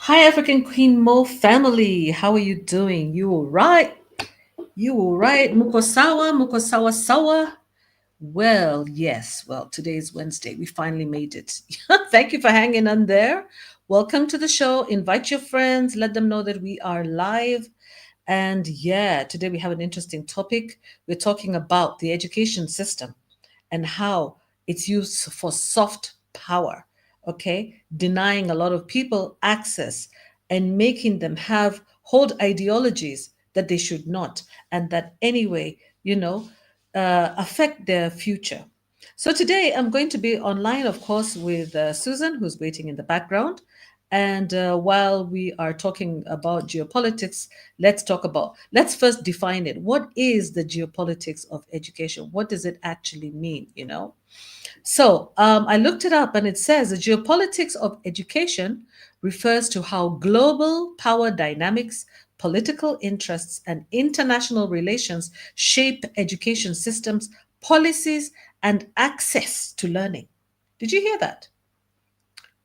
Hi, African Queen Mo family. How are you doing? You all right? You all right? Mukosawa, Mukosawa Sawa. Well, yes. Well, today is Wednesday. We finally made it. Thank you for hanging on there. Welcome to the show. Invite your friends. Let them know that we are live. And yeah, today we have an interesting topic. We're talking about the education system and how it's used for soft power, okay? Denying a lot of people access and making them hold ideologies that they should not, and that anyway, affect their future. So today I'm going to be online, of course, with Susan, who's waiting in the background. And while we are talking about geopolitics, let's first define it. What is the geopolitics of education? What does it actually mean? So I looked it up and it says the geopolitics of education refers to how global power dynamics, political interests, and international relations shape education systems, policies, and access to learning. Did you hear that?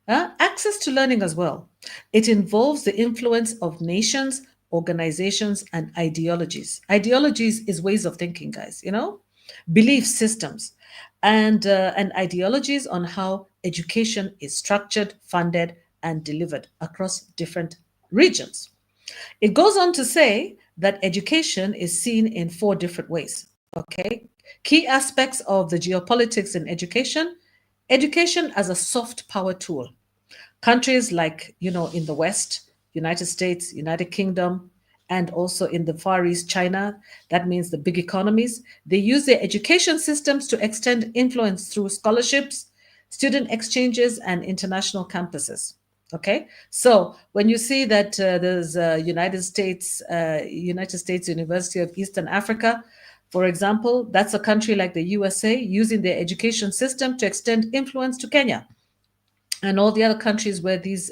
Access to learning as well. It involves the influence of nations, organizations, and ideologies. Ideologies is ways of thinking, guys, belief systems, and ideologies on how education is structured, funded, and delivered across different regions. It goes on to say that education is seen in four different ways. Okay. Key aspects of the geopolitics in education as a soft power tool. Countries like, in the West, United States, United Kingdom, and also in the Far East, China, that means the big economies, they use their education systems to extend influence through scholarships, student exchanges, and international campuses. Okay, so when you see that there's United States University of Eastern Africa, for example, that's a country like the USA using their education system to extend influence to Kenya and all the other countries where these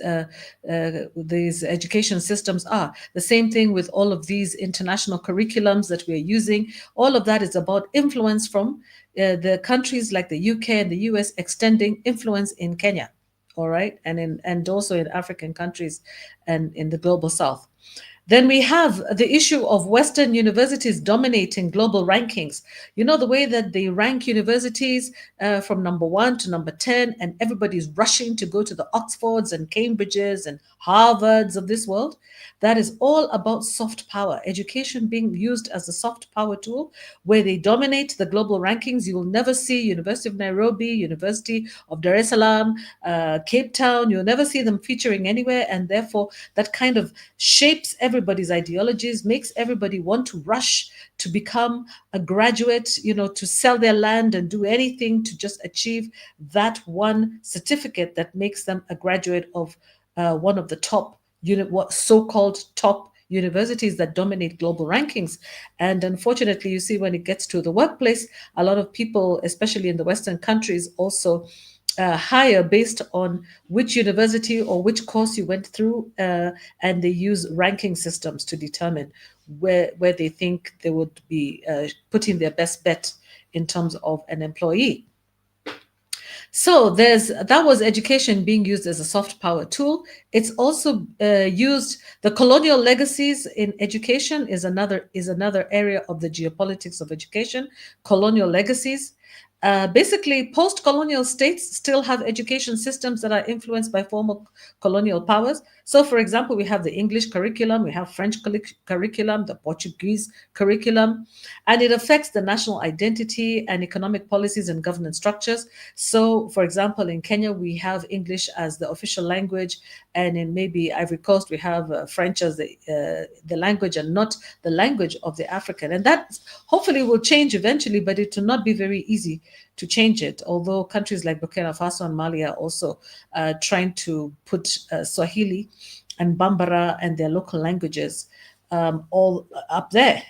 education systems are. The same thing with all of these international curriculums that we're using. All of that is about influence from the countries like the UK and the US extending influence in Kenya, all right, and also in African countries and in the global South. Then we have the issue of Western universities dominating global rankings. You know, the way that they rank universities from number one to number 10, and everybody's rushing to go to the Oxfords and Cambridges and Harvards of this world. That is all about soft power, education being used as a soft power tool where they dominate the global rankings. You will never see University of Nairobi, University of Dar es Salaam, Cape Town. You'll never see them featuring anywhere. And therefore, that kind of shapes everybody's ideologies, makes everybody want to rush to become a graduate, to sell their land and do anything to just achieve that one certificate that makes them a graduate of one of the top, what so-called top universities that dominate global rankings. And unfortunately, you see, when it gets to the workplace, a lot of people, especially in the Western countries, also hire based on which university or which course you went through, and they use ranking systems to determine where they think they would be putting their best bet in terms of an employee. So that was education being used as a soft power tool. It's also used. The colonial legacies in education is another area of the geopolitics of education. Colonial legacies. Basically, post-colonial states still have education systems that are influenced by former colonial powers. So, for example, we have the English curriculum, we have French curriculum, the Portuguese curriculum, and it affects the national identity and economic policies and governance structures. So, for example, in Kenya, we have English as the official language, and in maybe Ivory Coast, we have French as the language and not the language of the African. And that hopefully will change eventually, but it will not be very easy to change it. Although countries like Burkina Faso and Mali are also trying to put Swahili and Bambara and their local languages all up there.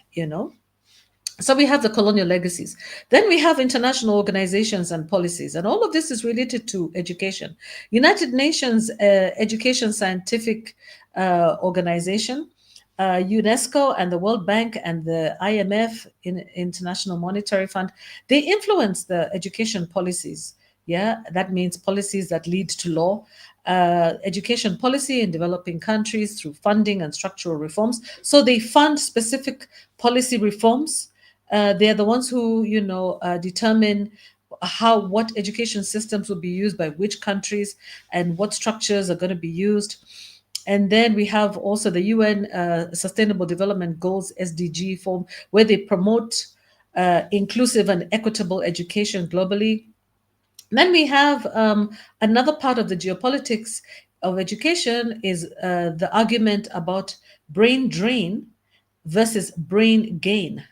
So we have the colonial legacies. Then we have international organizations and policies, and all of this is related to education. United Nations Education Scientific Organization, UNESCO, and the World Bank and the IMF, International Monetary Fund, they influence the education policies Yeah, that means policies that lead to law. Education policy in developing countries through funding and structural reforms. So they fund specific policy reforms. They're the ones who, determine what education systems will be used by which countries and what structures are going to be used. And then we have also the UN Sustainable Development Goals SDG form, where they promote inclusive and equitable education globally. Then we have another part of the geopolitics of education is the argument about brain drain versus brain gain,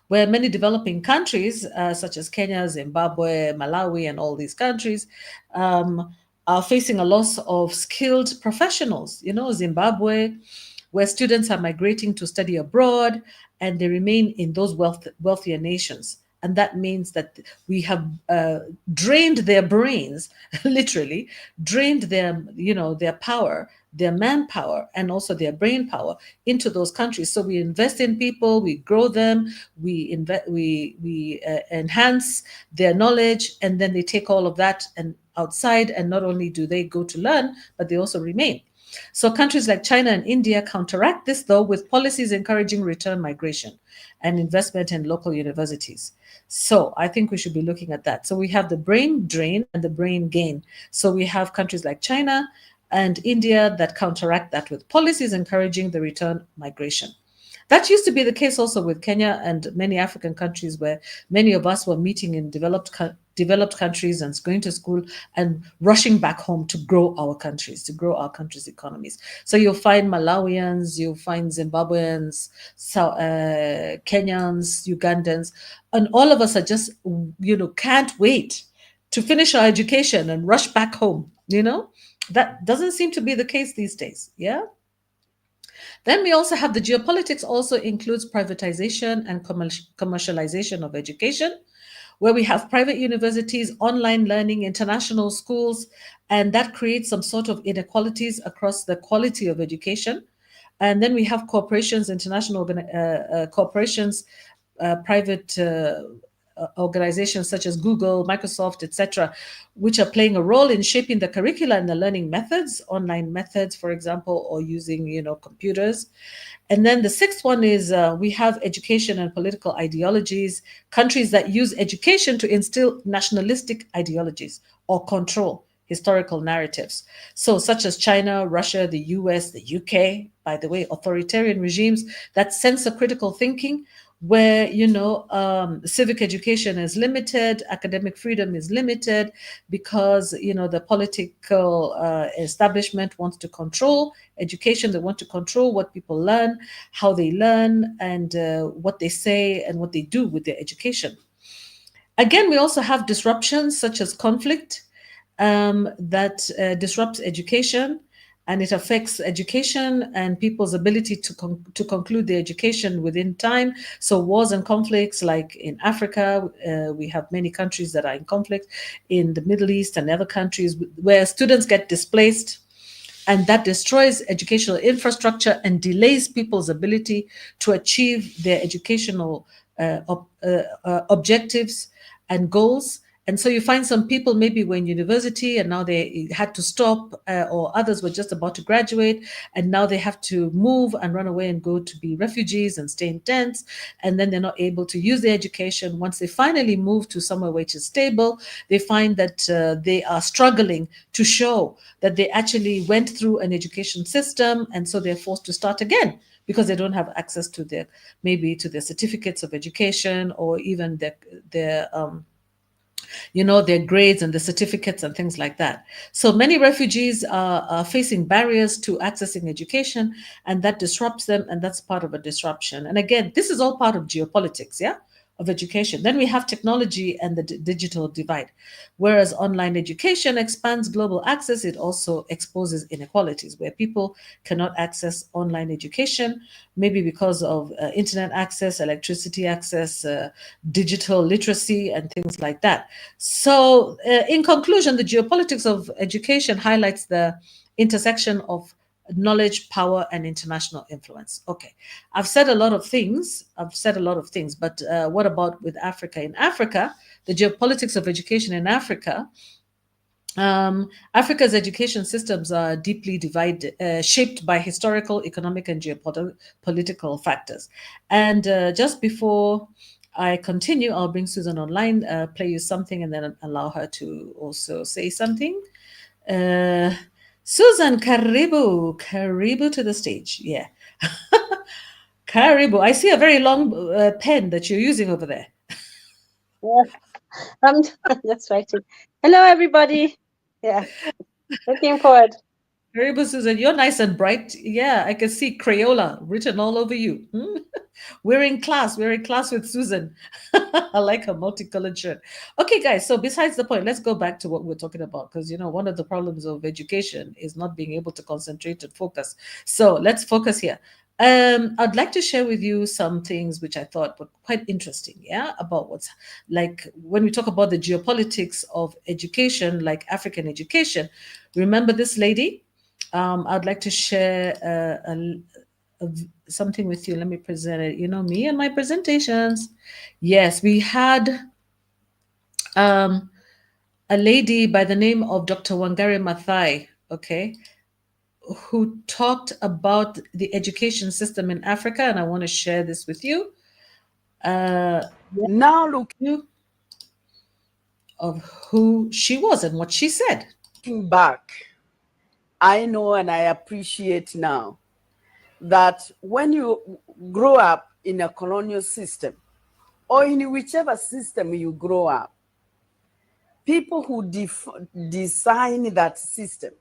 where many developing countries, such as Kenya, Zimbabwe, Malawi, and all these countries, are facing a loss of skilled professionals. Zimbabwe, where students are migrating to study abroad and they remain in those wealthier nations. And that means that we have drained their brains, literally drained their power, their manpower, and also their brain power into those countries. So we invest in people, we grow them, we enhance their knowledge, and then they take all of that and outside. And not only do they go to learn, but they also remain. So countries like China and India counteract this, though, with policies encouraging return migration and investment in local universities. So I think we should be looking at that. So we have the brain drain and the brain gain. So we have countries like China and India that counteract that with policies encouraging the return migration. That used to be the case also with Kenya and many African countries, where many of us were meeting in developed countries and going to school and rushing back home to grow our countries, to grow our countries' economies. So you'll find Malawians, you'll find Zimbabweans, Kenyans, Ugandans, and all of us are just, can't wait to finish our education and rush back home. That doesn't seem to be the case these days. Yeah. Then we also have the geopolitics also includes privatization and commercialization of education, where we have private universities, online learning, international schools, and that creates some sort of inequalities across the quality of education. And then we have corporations, international corporations, private organizations such as Google, Microsoft, etc., which are playing a role in shaping the curricula and the learning methods, online methods, for example, or using, computers. And then the sixth one is we have education and political ideologies, countries that use education to instill nationalistic ideologies or control historical narratives. So, such as China, Russia, the US, the UK, by the way, authoritarian regimes that censor critical thinking, where civic education is limited, academic freedom is limited, because the political establishment wants to control education. They want to control what people learn, how they learn, and what they say and what they do with their education. Again, we also have disruptions such as conflict that disrupts education, and it affects education and people's ability to conclude their education within time. So wars and conflicts, like in Africa, we have many countries that are in conflict, in the Middle East and other countries where students get displaced, and that destroys educational infrastructure and delays people's ability to achieve their educational objectives and goals. And so you find some people maybe were in university and now they had to stop, or others were just about to graduate and now they have to move and run away and go to be refugees and stay in tents. And then they're not able to use their education. Once they finally move to somewhere which is stable, they find that they are struggling to show that they actually went through an education system. And so they're forced to start again because they don't have access to their certificates of education, or even their grades and the certificates and things like that. So many refugees are facing barriers to accessing education, and that disrupts them, and that's part of a disruption. And again, this is all part of geopolitics, yeah, of education. Then we have technology and the digital divide. Whereas online education expands global access, it also exposes inequalities where people cannot access online education, maybe because of internet access, electricity access, digital literacy, and things like that. So, in conclusion, the geopolitics of education highlights the intersection of knowledge, power, and international influence. Okay, I've said a lot of things. But what about with Africa? In Africa, the geopolitics of education in Africa Africa's education systems are deeply divided, shaped by historical, economic, and geopolitical factors. And just before I continue, I'll bring Susan online, play you something, and then allow her to also say something. Uh, Susan, karibu, karibu to the stage. Yeah, karibu. I see a very long pen that you're using over there. Yeah, I'm that's right. Hello, everybody. Yeah, looking forward. Karibu, Susan. You're nice and bright. Yeah, I can see Crayola written all over you. Hmm? We're in class. We're in class with Susan. I like her multicolored shirt. Okay, guys. So besides the point, let's go back to what we're talking about because one of the problems of education is not being able to concentrate and focus. So let's focus here. I'd like to share with you some things which I thought were quite interesting. Yeah, about what's like when we talk about the geopolitics of education, like African education. Remember this lady? I'd like to share something with you. Let me present it. You know me and my presentations. Yes, we had um, a lady by the name of Dr. Wangari Maathai, okay, who talked about the education system in Africa, and I want to share this with you. Yeah, Now you of who she was and what she said. looking back, I know and I appreciate now that when you grow up in a colonial system or in whichever system you grow up, people who design that system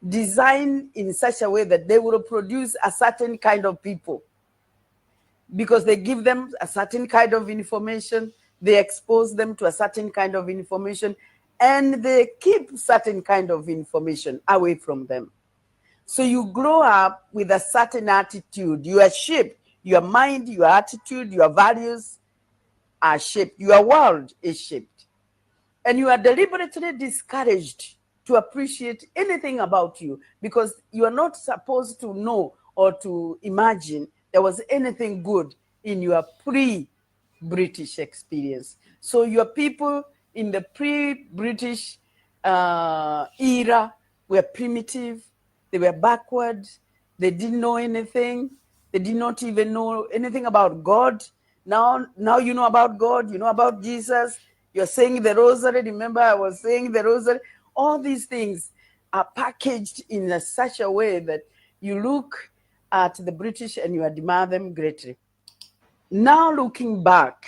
design in such a way that they will produce a certain kind of people because they give them a certain kind of information, they expose them to a certain kind of information, and they keep certain kind of information away from them. So you grow up with a certain attitude. You are shaped. Your mind, your attitude, your values are shaped. Your world is shaped. And you are deliberately discouraged to appreciate anything about you because you are not supposed to know or to imagine there was anything good in your pre-British experience. So your people in the pre-British era were primitive, they were backward, they didn't know anything, they did not even know anything about God. Now you know about God, you know about Jesus, you're saying the rosary. Remember, I was saying the rosary. All these things are packaged in such a way that you look at the British and you admire them greatly. Now looking back,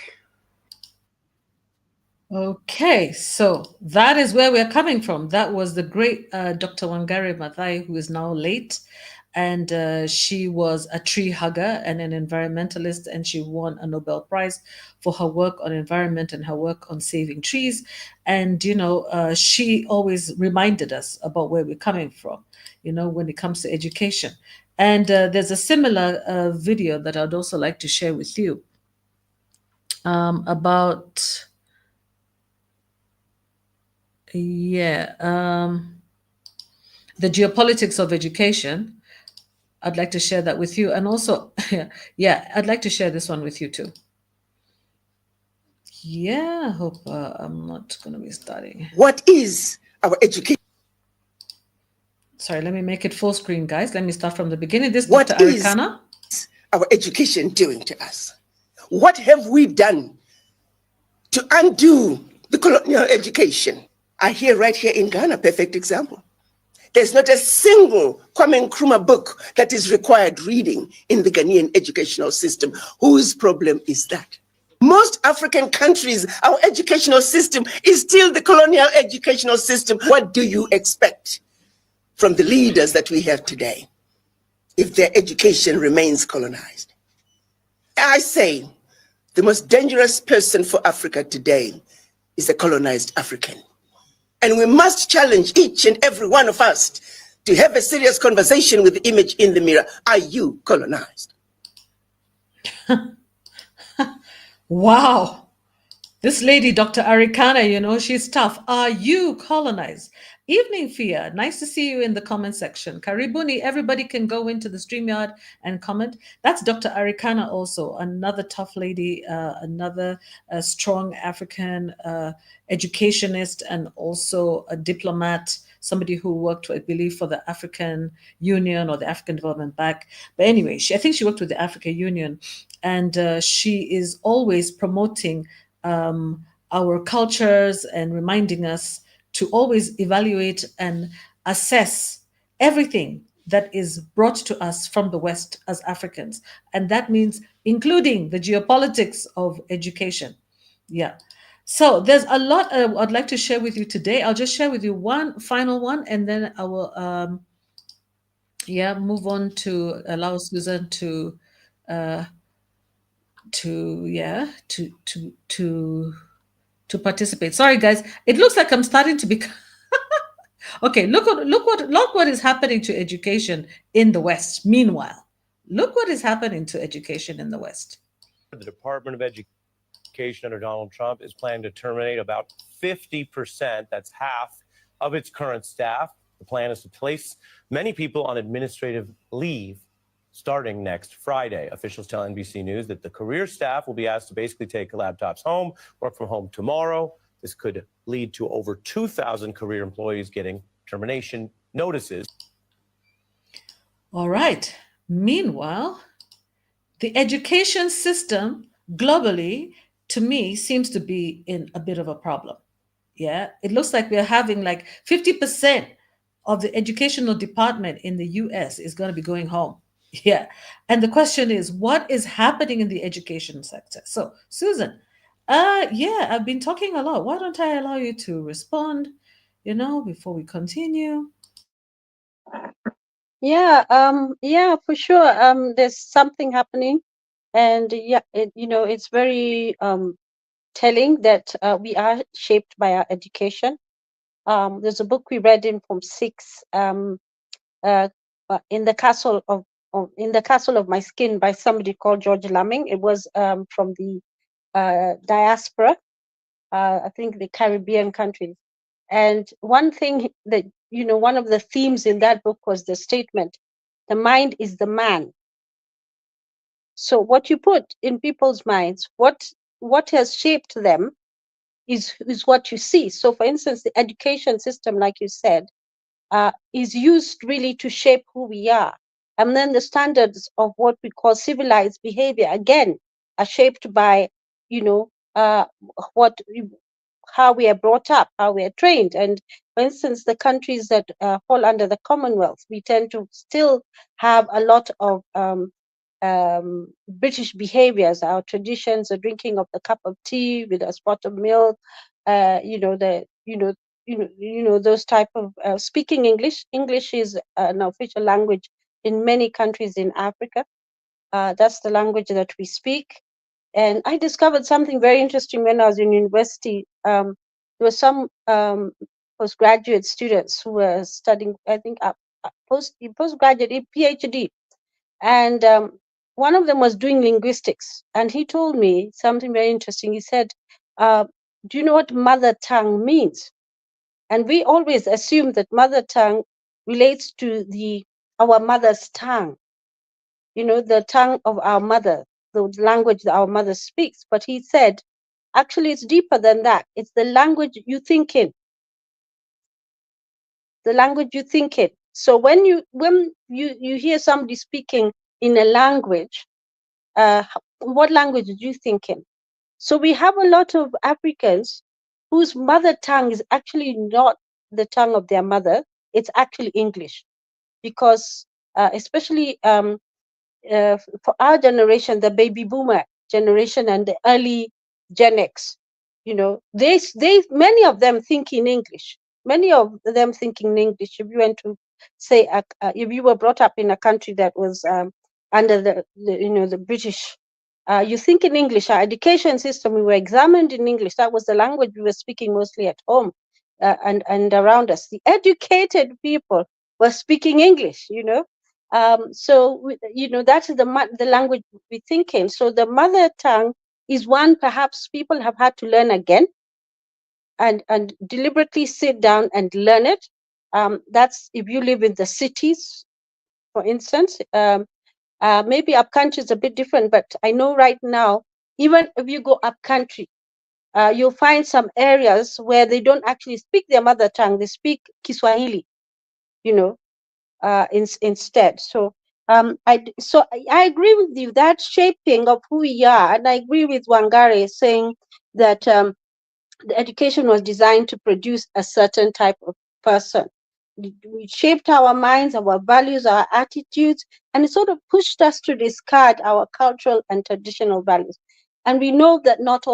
Okay, so that is where we're coming from. That was the great Dr. Wangari Maathai, who is now late. And she was a tree hugger and an environmentalist, and she won a Nobel Prize for her work on environment and her work on saving trees. And, she always reminded us about where we're coming from, when it comes to education. And there's a similar video that I'd also like to share with you about. Yeah, the geopolitics of education. I'd like to share that with you. And also, yeah, I'd like to share this one with you too. Yeah, I hope I'm not going to be starting. What is our education? Sorry, let me make it full screen, guys. Let me start from the beginning. This is What Dr. is Arikana. our education doing to us? What have we done to undo the colonial education? I hear right here in Ghana, perfect example. There's not a single Kwame Nkrumah book that is required reading in the Ghanaian educational system. Whose problem is that? Most African countries, our educational system is still the colonial educational system. What do you expect from the leaders that we have today if their education remains colonized? I say the most dangerous person for Africa today is a colonized African. And we must challenge each and every one of us to have a serious conversation with the image in the mirror. Are you colonized? Wow. This lady, Dr. Arikana, she's tough. Are you colonized? Evening, Fia. Nice to see you in the comment section. Karibuni. Everybody can go into the StreamYard and comment. That's Dr. Arikana, also another tough lady, another strong African educationist, and also a diplomat, somebody who worked, I believe, for the African Union or the African Development Bank. But anyway, I think she worked with the African Union, and she is always promoting our cultures and reminding us to always evaluate and assess everything that is brought to us from the West as Africans. And that means including the geopolitics of education. Yeah. So there's a lot I'd like to share with you today. I'll just share with you one final one, and then I will move on to allow Susan uh, to participate. Sorry, guys. It looks like I'm starting to become okay. Look what is happening to education in the West. Meanwhile, look what is happening to education in the West. The Department of Education under Donald Trump is planning to terminate about 50%, that's half, of its current staff. The plan is to place many people on administrative leave starting next Friday. Officials tell NBC News that the career staff will be asked to basically take laptops home, work from home tomorrow. This could lead to over 2,000 career employees getting termination notices. All right. Meanwhile, the education system globally, to me, seems to be in a bit of a problem. Yeah, it looks like we're having like 50% of the educational department in the US is going to be going home. Yeah. And the question is, what is happening in the education sector? So, Susan, yeah, I've been talking a lot. Why don't I allow you to respond, before we continue? Yeah, for sure. There's something happening, and it's very telling that we are shaped by our education. There's a book we read in Form 6, in the castle of my skin, by somebody called George Lamming. It was from the diaspora, I think the Caribbean countries. And one thing that, one of the themes in that book was the statement, the mind is the man. So what you put in people's minds, what has shaped them is what you see. So for instance, the education system, like you said, is used really to shape who we are. And then the standards of what we call civilized behavior, again, are shaped by, how we are brought up, how we are trained. And for instance, the countries that fall under the Commonwealth, we tend to still have a lot of British behaviors, our traditions, the drinking of the cup of tea with a spot of milk, those type of speaking English. English is an official language in many countries in Africa. That's the language that we speak. And I discovered something very interesting when I was in university. There were some postgraduate students who were studying, I think, postgraduate, PhD. And one of them was doing linguistics. And he told me something very interesting. He said, do you know what mother tongue means? And we always assume that mother tongue relates to our mother's tongue, the tongue of our mother, the language that our mother speaks. But he said, actually, it's deeper than that. It's the language you think in. The language you think in. So when you hear somebody speaking in a language, what language did you think in? So we have a lot of Africans whose mother tongue is actually not the tongue of their mother. It's actually English, because especially for our generation, the baby boomer generation and the early Gen X, they many of them think in English. Many of them think in English. If you went to say, if you were brought up in a country that was under the British, you think in English. Our education system, we were examined in English. That was the language we were speaking mostly at home and around us. The educated people were speaking English, so that is the language we think in. So the mother tongue is one perhaps people have had to learn again and deliberately sit down and learn it. That's if you live in the cities, for instance. Maybe up country is a bit different, but I know right now, even if you go up country, you'll find some areas where they don't actually speak their mother tongue; they speak Kiswahili, instead. So I agree with you, that shaping of who we are, and I agree with Wangare saying that the education was designed to produce a certain type of person. We shaped our minds, our values, our attitudes, and it sort of pushed us to discard our cultural and traditional values. And we know that not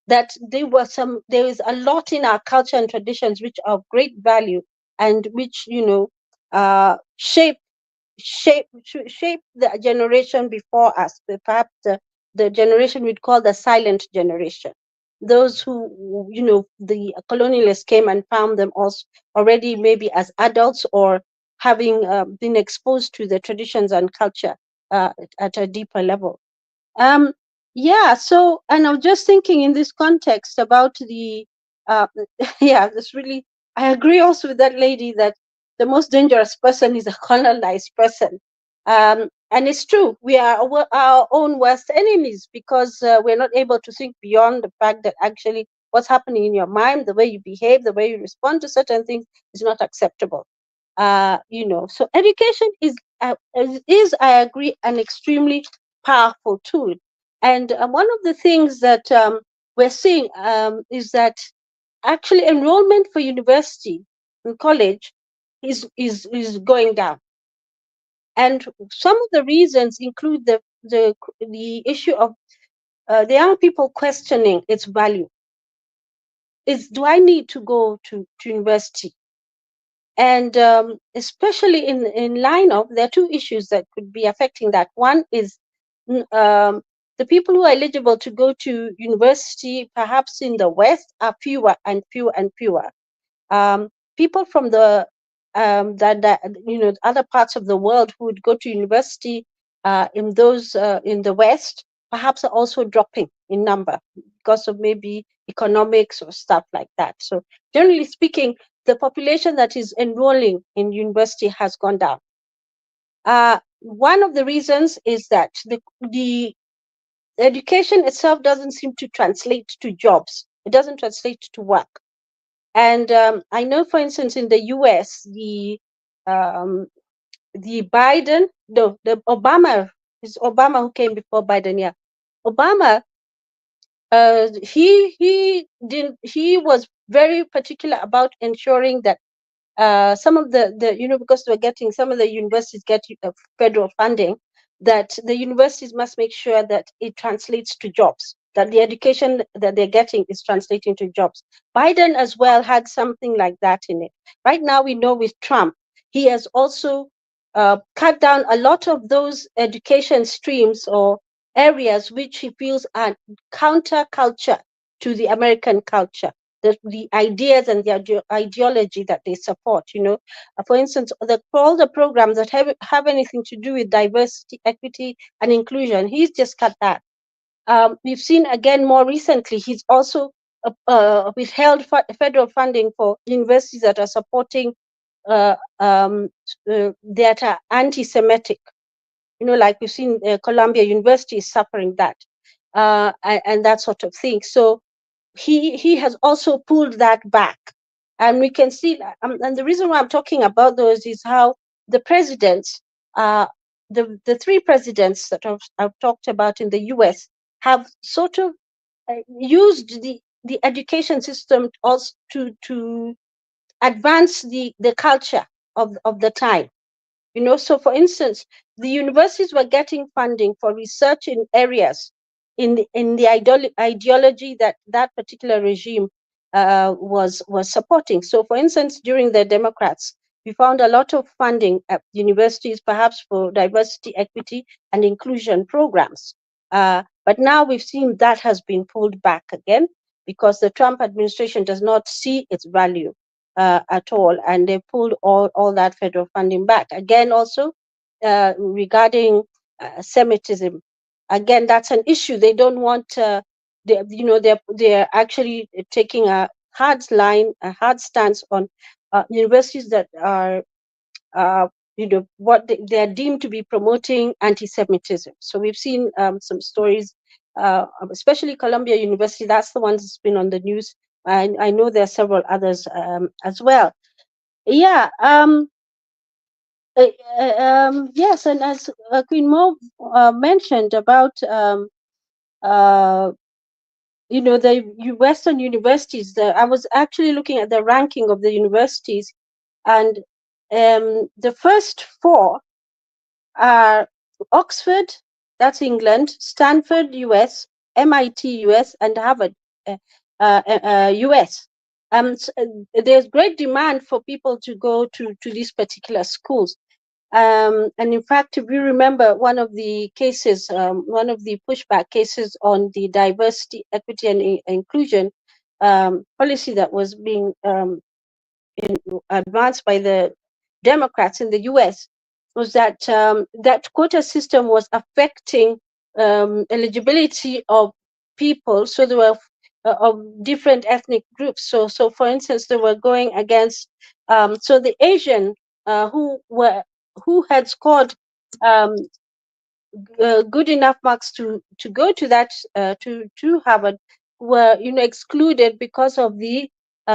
that there is a lot in our culture and traditions which are of great value and which, shape the generation before us, perhaps the generation we'd call the silent generation. Those who, the colonialists came and found them also already maybe as adults or having been exposed to the traditions and culture at a deeper level. Yeah, so, and I'm just thinking in this context about the, yeah, this really, I agree also with that lady that the most dangerous person is a colonized person. And it's true, we are our own worst enemies because we're not able to think beyond the fact that actually what's happening in your mind, the way you behave, the way you respond to certain things is not acceptable. So education is, I agree, an extremely powerful tool. And one of the things that we're seeing is that actually enrollment for university and college is going down. And some of the reasons include the issue of the young people questioning its value. Do I need to go to university? And especially in line of, there are two issues that could be affecting that. One is the people who are eligible to go to university, perhaps in the West, are fewer and fewer and fewer. People from the other parts of the world who would go to university in the West, perhaps are also dropping in number because of maybe economics or stuff like that. So generally speaking, the population that is enrolling in university has gone down. One of the reasons is that the education itself doesn't seem to translate to jobs. It doesn't translate to work. And I know, for instance, in the US, the Biden, no, the Obama, it's Obama who came before Biden, yeah. Obama, he was very particular about ensuring that some of the because we're getting, some of the universities get federal funding, that the universities must make sure that it translates to jobs, that the education that they're getting is translating to jobs. Biden as well had something like that in it. Right now, we know with Trump, he has also cut down a lot of those education streams or areas which he feels are counterculture to the American culture. The ideas and the ideology that they support, for instance, all the programs that have anything to do with diversity, equity, and inclusion, he's just cut that. We've seen again more recently, he's also withheld federal funding for universities that are supporting that are anti-Semitic. Like we've seen Columbia University is suffering that, and that sort of thing. So he has also pulled that back, and we can see and the reason why I'm talking about those is how the presidents, the three presidents that I've talked about in the US, have sort of used the education system also to advance the culture of the time. So for instance, the universities were getting funding for research in areas in the ideology that particular regime was supporting. So for instance, during the Democrats, we found a lot of funding at universities, perhaps for diversity, equity, and inclusion programs. But now we've seen that has been pulled back again because the Trump administration does not see its value at all, and they pulled all that federal funding back. Again, also regarding Semitism, again, that's an issue. They don't want, they're actually taking a hard stance on universities that are what they are deemed to be promoting anti-Semitism. So we've seen some stories, especially Columbia University. That's the one that's been on the news. I know there are several others as well. Yeah. Yes, and as Queen Mo mentioned about the Western universities. I was actually looking at the ranking of the universities, and the first four are Oxford, that's England, Stanford, US, MIT, US, and Harvard, US. There's great demand for people to go to these particular schools. And in fact, if you remember one of the cases, one of the pushback cases on the diversity, equity, and inclusion policy that was being advanced by the Democrats in the US was that that quota system was affecting eligibility of people. So there were of different ethnic groups. So for instance, they were going against so the Asian who had scored good enough marks to go to that to Harvard were excluded because of the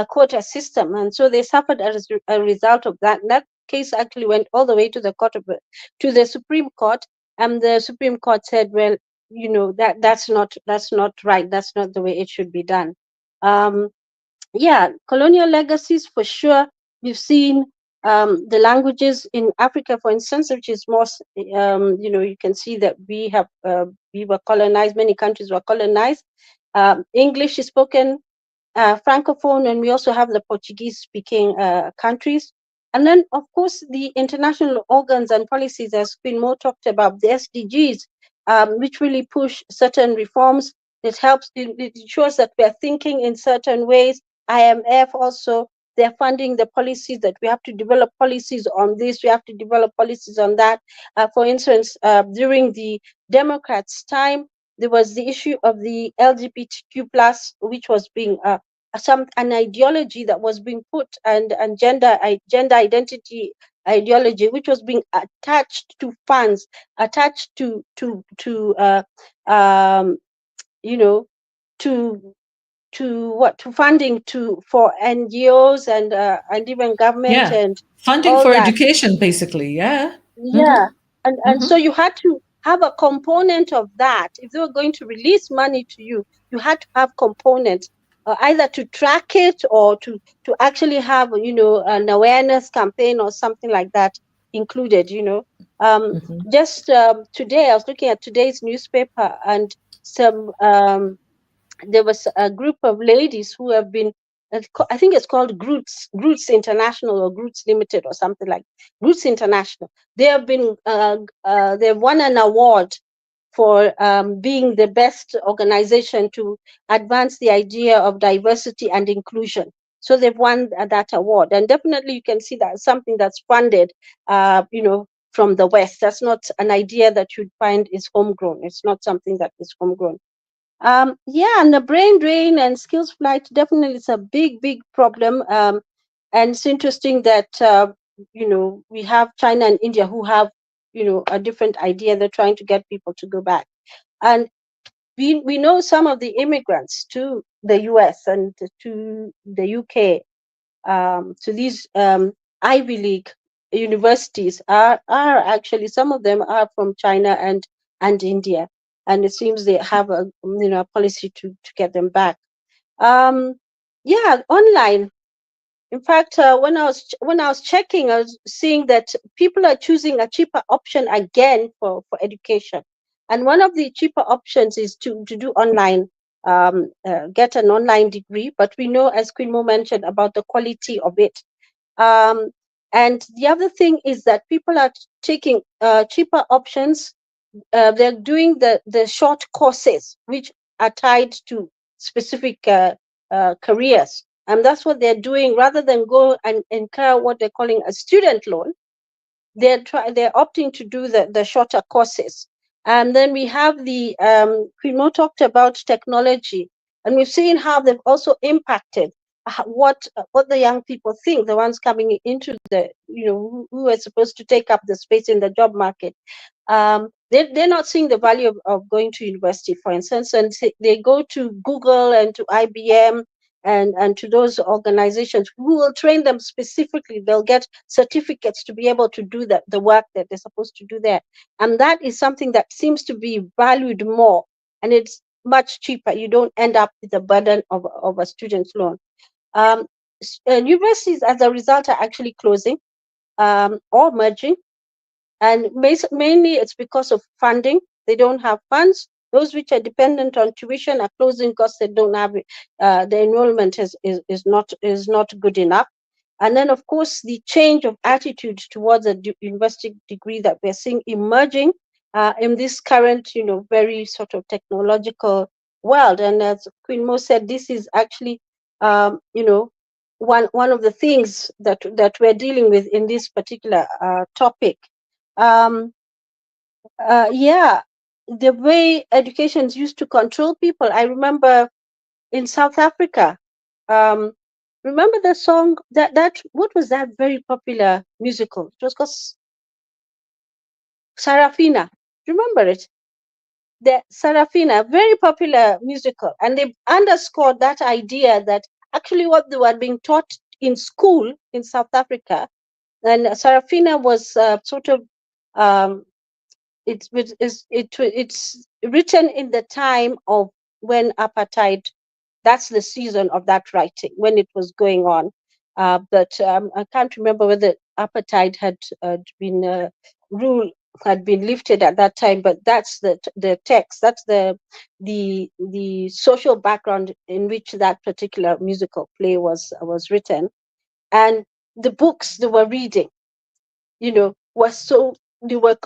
quota system, and so they suffered as a result of that. And that case actually went all the way to the Supreme Court, and the Supreme Court said, well, that's not right. That's not the way it should be done. Yeah, colonial legacies for sure. We've seen the languages in Africa, for instance, which is more, you can see that we were colonized. Many countries were colonized. English is spoken Francophone, and we also have the Portuguese-speaking countries. And then, of course, the international organs and policies, as Queen Mo talked about, the SDGs, which really push certain reforms. It helps, it ensures that we are thinking in certain ways. IMF also, they're funding the policies that we have to develop policies on this, we have to develop policies on that. For instance, during the Democrats' time, there was the issue of the LGBTQ+, which was being an ideology that was being put, and gender identity ideology, which was being attached to funds, attached to funding for NGOs and even government Yeah, and funding all for that. education, basically. Yeah. Yeah, and so you had to have a component of that. If they were going to release money to you, you had to have components, either to track it or to actually have an awareness campaign or something like that included. Just today I was looking at today's newspaper, and some there was a group of ladies who have been, I think it's called Groots International or Groots Limited or something like Groots International. They have been, they've won an award for being the best organization to advance the idea of diversity and inclusion. So they've won that award, and definitely you can see that something that's funded, from the West. That's not an idea that you'd find is homegrown. It's not something that is homegrown. Yeah, and the brain drain and skills flight definitely is a big problem. And it's interesting that we have China and India who have a different idea. They're trying to get people to go back, and we know some of the immigrants to the US and to the UK, to these Ivy League universities are actually, some of them are from China and India, and it seems they have a policy to get them back. Yeah, online. In fact, when I was checking, I was seeing that people are choosing a cheaper option again for education, and one of the cheaper options is to do online, get an online degree. But we know, as Queen Mo mentioned, about the quality of it. And the other thing is that people are taking cheaper options. They're doing the short courses, which are tied to specific careers. And that's what they're doing. Rather than go and incur what they're calling a student loan, they're opting to do the shorter courses. And then we have the Queen Mo talked about technology, and we've seen how they've also impacted what the young people think, the ones coming into the, who are supposed to take up the space in the job market. They're not seeing the value of going to university, for instance, and they go to Google and to IBM and to those organizations who will train them specifically. They'll get certificates to be able to do the work that they're supposed to do there. And that is something that seems to be valued more, and it's much cheaper. You don't end up with the burden of a student's loan. Universities, as a result, are actually closing or merging. And mainly it's because of funding. They don't have funds. Those which are dependent on tuition are closing because they don't have the enrollment is not good enough. And then, of course, the change of attitude towards a university degree that we're seeing emerging in this current, very sort of technological world. And as Queen Mo said, this is actually, one of the things that we're dealing with in this particular topic. Yeah, the way education used to control people. I remember in South Africa, remember the song that what was that very popular musical? It was called Sarafina. Remember it? The Sarafina, very popular musical, and they underscored that idea that actually what they were being taught in school in South Africa, and Sarafina was sort of it's written in the time of when apartheid. That's the season of that writing when it was going on. But I can't remember whether apartheid had been rule had been lifted at that time. But that's the text. That's the social background in which that particular musical play was written, and the books they were reading, were so they were,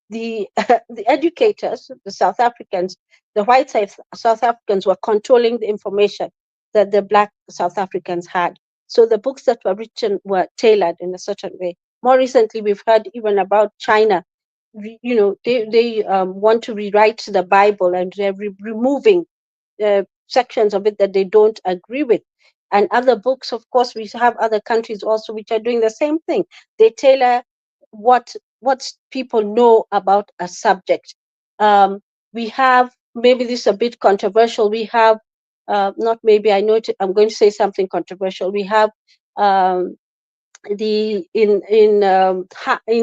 the the educators, the South Africans, the white South Africans were controlling the information that the black South Africans had. So the books that were written were tailored in a certain way. More recently, we've heard even about China. They want to rewrite the Bible, and they're removing sections of it that they don't agree with. And other books, of course, we have other countries also which are doing the same thing. They tailor what people know about a subject. We have, maybe this is a bit controversial, we have not maybe, I know I'm going to say something controversial. We have in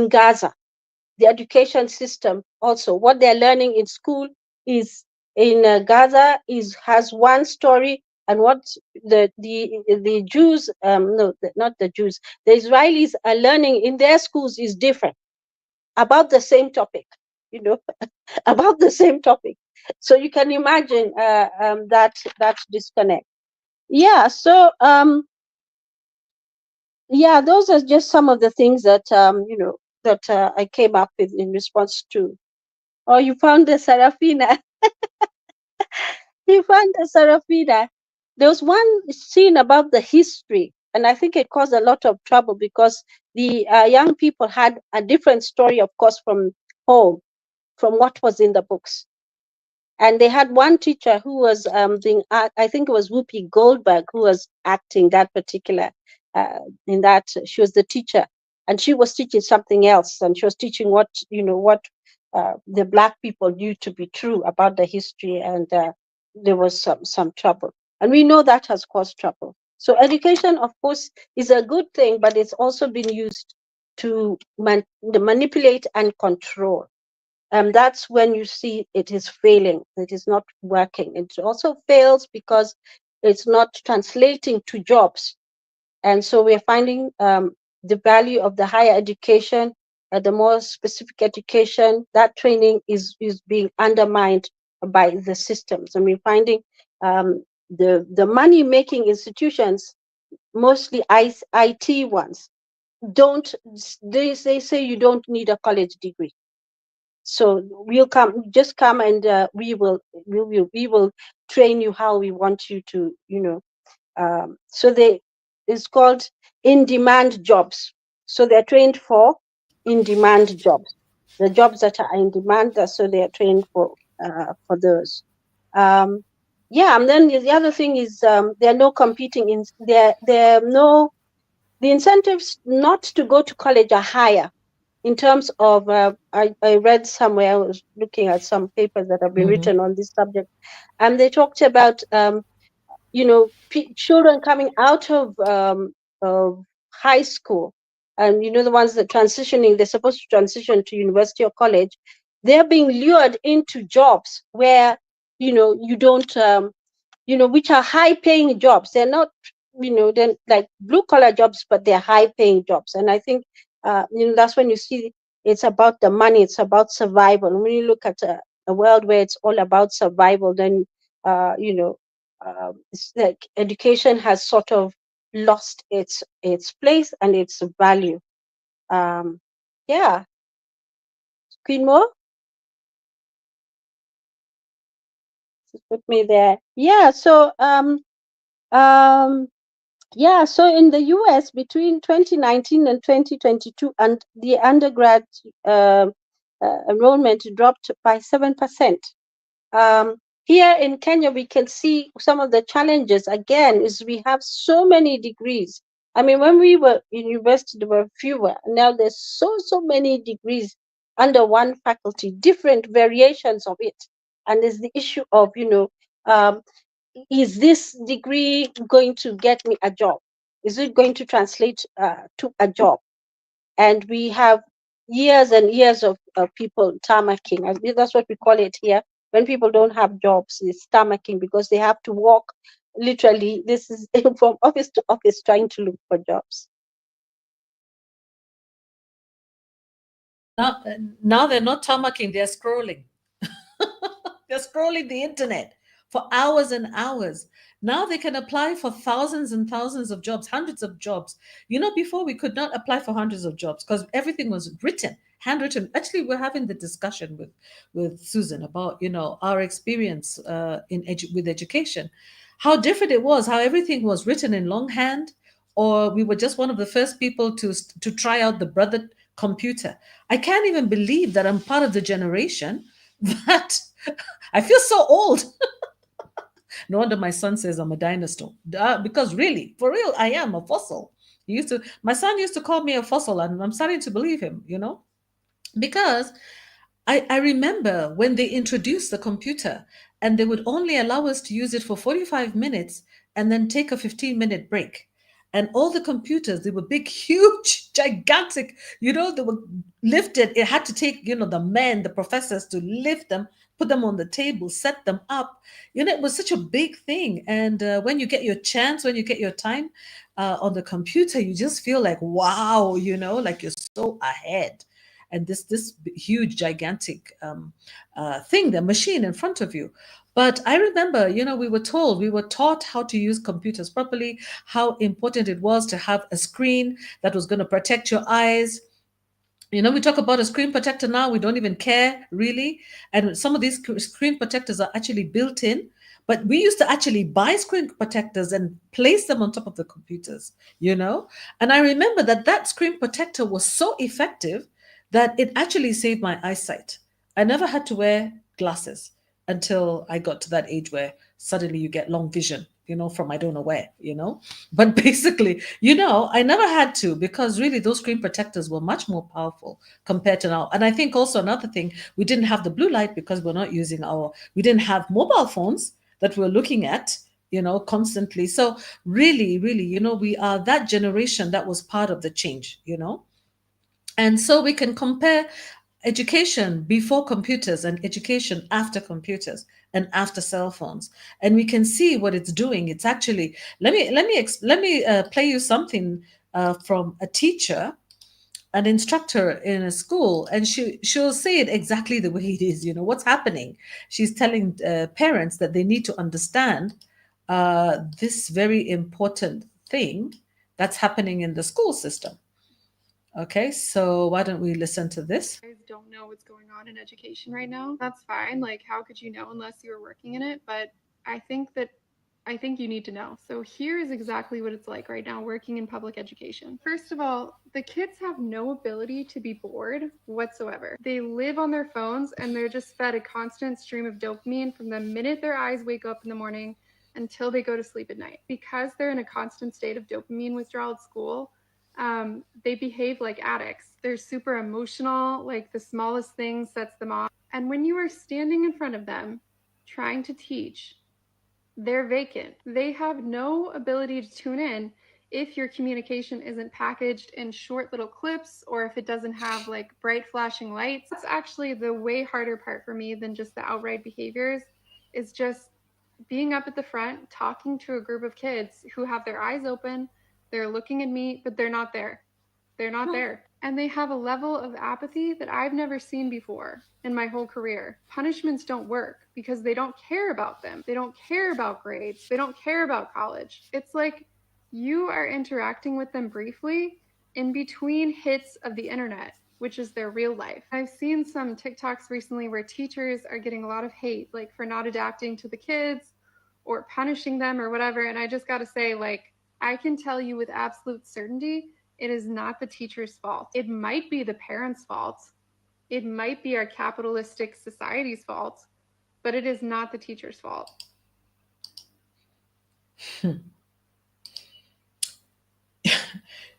Gaza, the education system also, what they're learning in school is in Gaza has one story, and what the Jews, no, not the Jews, the Israelis are learning in their schools is different, about the same topic, about the same topic. So you can imagine that disconnect. Yeah. So yeah, those are just some of the things that that I came up with in response to. Oh, you found the Sarafina. You found the Sarafina. There was one scene about the history, and I think it caused a lot of trouble because the young people had a different story, of course, from home, from what was in the books. And they had one teacher who was I think it was Whoopi Goldberg who was acting that particular, in that, she was the teacher, and she was teaching something else, and she was teaching what the black people knew to be true about the history, and there was some trouble, and we know that has caused trouble. So education, of course, is a good thing, but it's also been used to manipulate and control. That's when you see it is failing, it is not working. It also fails because it's not translating to jobs. And so we're finding the value of the higher education, the more specific education, that training is being undermined by the systems. And we're finding the money-making institutions, mostly IT ones, they say you don't need a college degree. So we'll just come, and we will train you how we want you to, so it's called in-demand jobs. So they're trained for in-demand jobs, the jobs that are in demand. So they are trained for those. yeah, and then the other thing is there are no competing in there are no the incentives not to go to college are higher in terms of I read somewhere, I was looking at some papers that have been written on this subject, and they talked about children coming out of high school, and the ones that transitioning, they're supposed to transition to university or college, they're being lured into jobs where you don't which are high paying jobs. They're not, they're like blue collar jobs, but they're high paying jobs. And I think, that's when you see it's about the money, it's about survival. And when you look at a world where it's all about survival, then, it's like education has sort of lost its place and its value. Yeah. Queen Mo, just put me there. Yeah. So, yeah, so in the US between 2019 and 2022, and the undergrad enrollment dropped by 7%. Here in Kenya, we can see some of the challenges. Again, is we have so many degrees. I mean, when we were in university, there were fewer. Now there's so many degrees under one faculty, different variations of it. And there's the issue of, is this degree going to get me a job? Is it going to translate to a job? And we have years and years of people tarmacking. I think that's what we call it here. When people don't have jobs, it's tarmacking because they have to walk literally. This is from office to office trying to look for jobs. Now they're not tarmacking, they're scrolling. They're scrolling the internet for hours and hours. Now they can apply for thousands and thousands of jobs, hundreds of jobs. Before we could not apply for hundreds of jobs because everything was written, handwritten. Actually, we're having the discussion with Susan about our experience with education, how different it was, how everything was written in longhand, or we were just one of the first people to try out the brother computer. I can't even believe that I'm part of the generation that I feel so old. No wonder my son says I'm a dinosaur. Because really, for real, I am a fossil. My son used to call me a fossil, and I'm starting to believe him, because I remember when they introduced the computer and they would only allow us to use it for 45 minutes and then take a 15-minute break. And all the computers, they were big, huge, gigantic, they were lifted. It had to take, the professors to lift them, put them on the table, set them up. It was such a big thing. And when you get your chance, when you get your time on the computer, you just feel like, wow, like you're so ahead. And this huge, gigantic thing, the machine in front of you. But I remember, we were taught how to use computers properly, how important it was to have a screen that was going to protect your eyes. We talk about a screen protector now, we don't even care really. And some of these screen protectors are actually built in. But we used to actually buy screen protectors and place them on top of the computers, And I remember that screen protector was so effective that it actually saved my eyesight. I never had to wear glasses until I got to that age where suddenly you get long vision, from I don't know where, But basically, I never had to, because really those screen protectors were much more powerful compared to now. And I think also another thing, we didn't have the blue light because we didn't have mobile phones that we're looking at, constantly. So really, really, we are that generation that was part of the change, And so we can compare education before computers and education after computers and after cell phones, and we can see what it's doing. It's actually, let me play you something from a teacher, an instructor in a school, and she'll say it exactly the way it is. What's happening. She's telling parents that they need to understand this very important thing that's happening in the school system. Okay, so why don't we listen to this? You guys don't know what's going on in education right now. That's fine. Like, how could you know unless you were working in it? But I think that I think you need to know. So here's exactly what it's like right now working in public education. First of all, the kids have no ability to be bored whatsoever. They live on their phones and they're just fed a constant stream of dopamine from the minute their eyes wake up in the morning until they go to sleep at night. Because they're in a constant state of dopamine withdrawal at school, they behave like addicts. They're super emotional, like the smallest thing sets them off. And when you are standing in front of them trying to teach, they're vacant. They have no ability to tune in if your communication isn't packaged in short little clips or if it doesn't have like bright flashing lights. That's actually the way harder part for me than just the outright behaviors, is just being up at the front, talking to a group of kids who have their eyes open, they're looking at me, but they're not there. They're not there. And they have a level of apathy that I've never seen before in my whole career. Punishments don't work because they don't care about them. They don't care about grades. They don't care about college. It's like you are interacting with them briefly in between hits of the internet, which is their real life. I've seen some TikToks recently where teachers are getting a lot of hate, like for not adapting to the kids or punishing them or whatever. And I just got to say, like, I can tell you with absolute certainty, it is not the teacher's fault. It might be the parents' fault. It might be our capitalistic society's fault, but it is not the teacher's fault.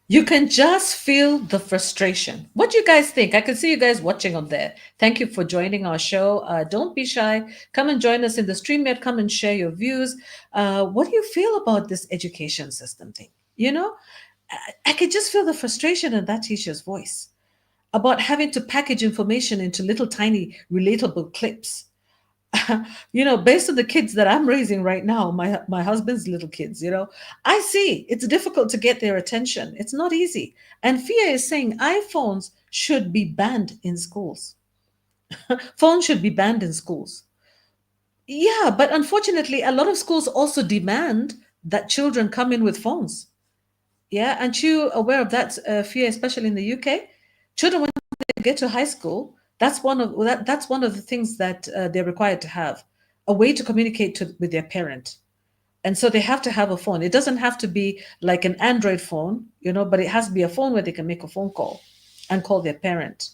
You can just feel the frustration. What do you guys think? I can see you guys watching on there. Thank you for joining our show. Don't be shy. Come and join us in the stream yet. Come and share your views. What do you feel about this education system thing? You know, I could just feel the frustration in that teacher's voice about having to package information into little tiny relatable clips. You know, based on the kids that I'm raising right now, my husband's little kids, you know, I see it's difficult to get their attention. It's not easy. And Fia is saying iPhones should be banned in schools. Phones should be banned in schools. Yeah, but unfortunately, a lot of schools also demand that children come in with phones. Yeah, aren't you aware of that, Fia, especially in the UK? Children, when they get to high school, that's one of the things that they're required to have, a way to communicate with their parent. And so they have to have a phone. It doesn't have to be like an Android phone, you know, but it has to be a phone where they can make a phone call and call their parent.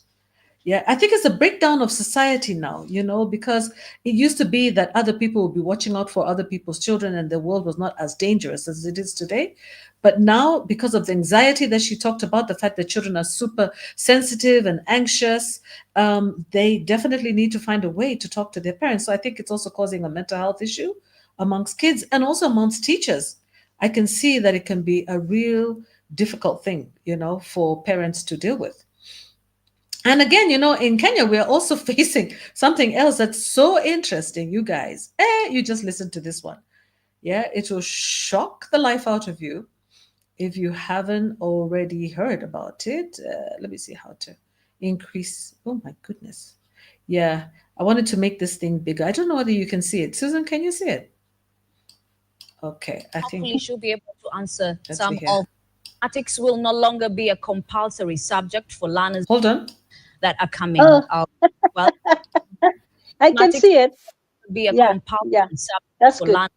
Yeah, I think it's a breakdown of society now, you know, because it used to be that other people would be watching out for other people's children and the world was not as dangerous as it is today. But now, because of the anxiety that she talked about, the fact that children are super sensitive and anxious, they definitely need to find a way to talk to their parents. So I think it's also causing a mental health issue amongst kids and also amongst teachers. I can see that it can be a real difficult thing, you know, for parents to deal with. And again, you know, in Kenya, we're also facing something else that's so interesting, you guys. You just listen to this one. Yeah, it will shock the life out of you if you haven't already heard about it. Let me see how to increase. Oh my goodness. Yeah, I wanted to make this thing bigger. I don't know whether you can see it. Susan, can you see it? Okay, I think hopefully she'll be able to answer Let's some see here. of mathematics will no longer be a compulsory subject for learners hold on. that are coming Oh. out. Well, I can mathematics see it. will be a Yeah, compulsory yeah. subject That's for good. learners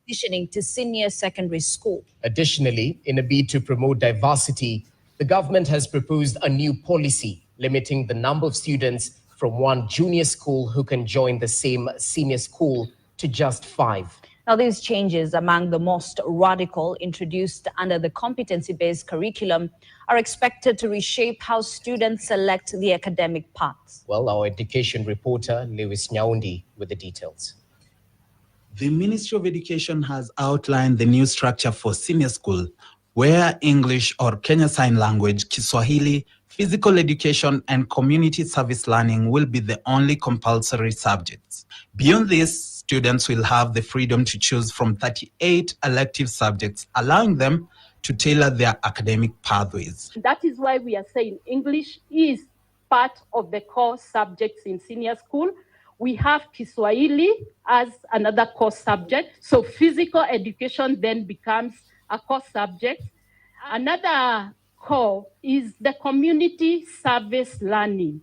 transitioning to senior secondary school. Additionally, in a bid to promote diversity, the government has proposed a new policy limiting the number of students from one junior school who can join the same senior school to just 5. Now, these changes, among the most radical introduced under the competency-based curriculum, are expected to reshape how students select the academic paths. Well, our education reporter, Lewis Nyaundi, with the details. The Ministry of Education has outlined the new structure for senior school, where English or Kenya Sign Language, Kiswahili, physical education, and community service learning will be the only compulsory subjects. Beyond this, students will have the freedom to choose from 38 elective subjects, allowing them to tailor their academic pathways. That is why we are saying English is part of the core subjects in senior school. We have Kiswahili as another core subject. So physical education then becomes a core subject. Another core is the community service learning.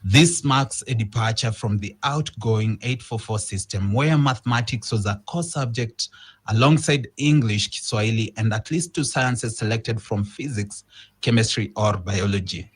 This marks a departure from the outgoing 844 system, where mathematics was a core subject alongside English, Kiswahili, and at least 2 sciences selected from physics, chemistry, or biology.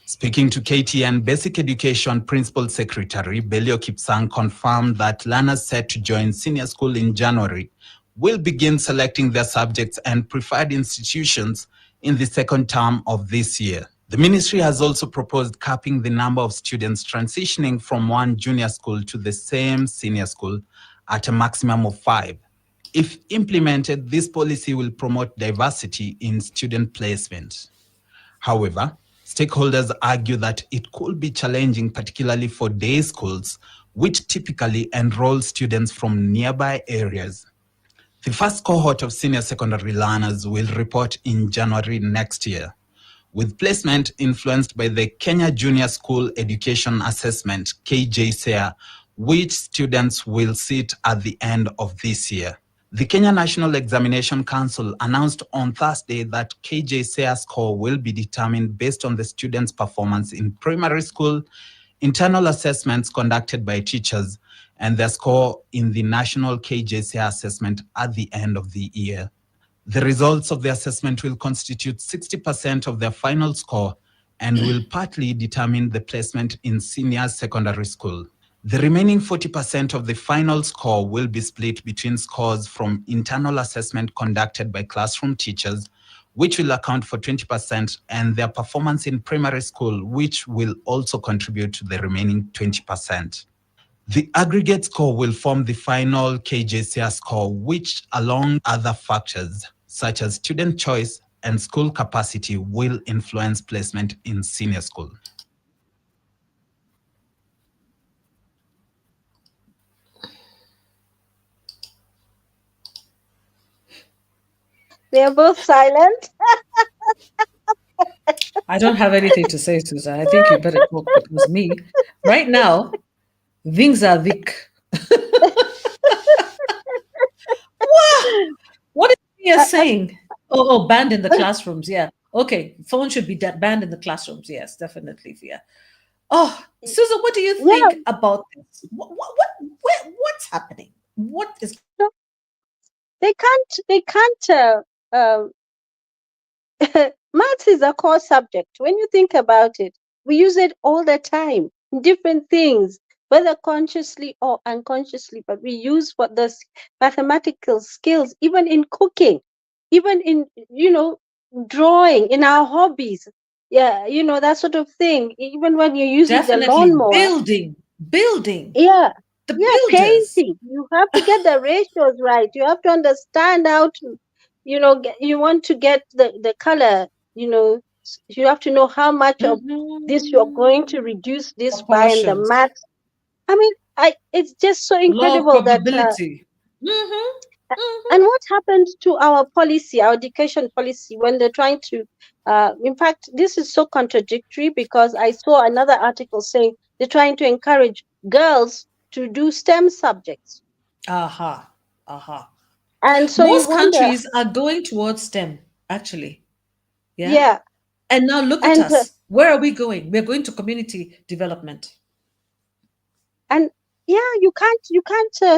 Speaking to KTN, Basic Education Principal Secretary Belio Kipsang confirmed that learners set to join senior school in January will begin selecting their subjects and preferred institutions in the second term of this year. The ministry has also proposed capping the number of students transitioning from one junior school to the same senior school at a maximum of 5. If implemented, this policy will promote diversity in student placement. However, stakeholders argue that it could be challenging, particularly for day schools, which typically enroll students from nearby areas. The first cohort of senior secondary learners will report in January next year, with placement influenced by the Kenya Junior School Education Assessment, KJSEA, which students will sit at the end of this year. The Kenya National Examination Council announced on Thursday that KJSEA score will be determined based on the students' performance in primary school, internal assessments conducted by teachers, and their score in the national KJSEA assessment at the end of the year. The results of the assessment will constitute 60% of their final score and will partly determine the placement in senior secondary school. The remaining 40% of the final score will be split between scores from internal assessment conducted by classroom teachers, which will account for 20%, and their performance in primary school, which will also contribute to the remaining 20%. The aggregate score will form the final KJCR score, which, along other factors, such as student choice and school capacity, will influence placement in senior school. They are both silent. I don't have anything to say, Susan. I think you better talk because me, right now, things are thick. What is he saying? Oh, banned in the classrooms. Yeah. Okay. Phone should be banned in the classrooms. Yes, definitely. Yeah. Oh, Susan, what do you think about this? What's happening? What is? They can't. Maths is a core subject. When you think about it, we use it all the time in different things, whether consciously or unconsciously, but we use what the mathematical skills, even in cooking, even in, drawing, in our hobbies. Yeah, that sort of thing. Even when you're using the Definitely lawnmower. building. Yeah. The builders. Painting. You have to get the ratios right. You have to understand how to, you want to get the color, you have to know how much of this you're going to reduce this by, and the math. I mean, it's just so incredible. Law of probability. And what happens to our policy, our education policy, when they're trying to, in fact, this is so contradictory, because I saw another article saying they're trying to encourage girls to do STEM subjects. And so most countries are going towards STEM, actually. Yeah. And now look at us. Where are we going? We're going to community development. And you can't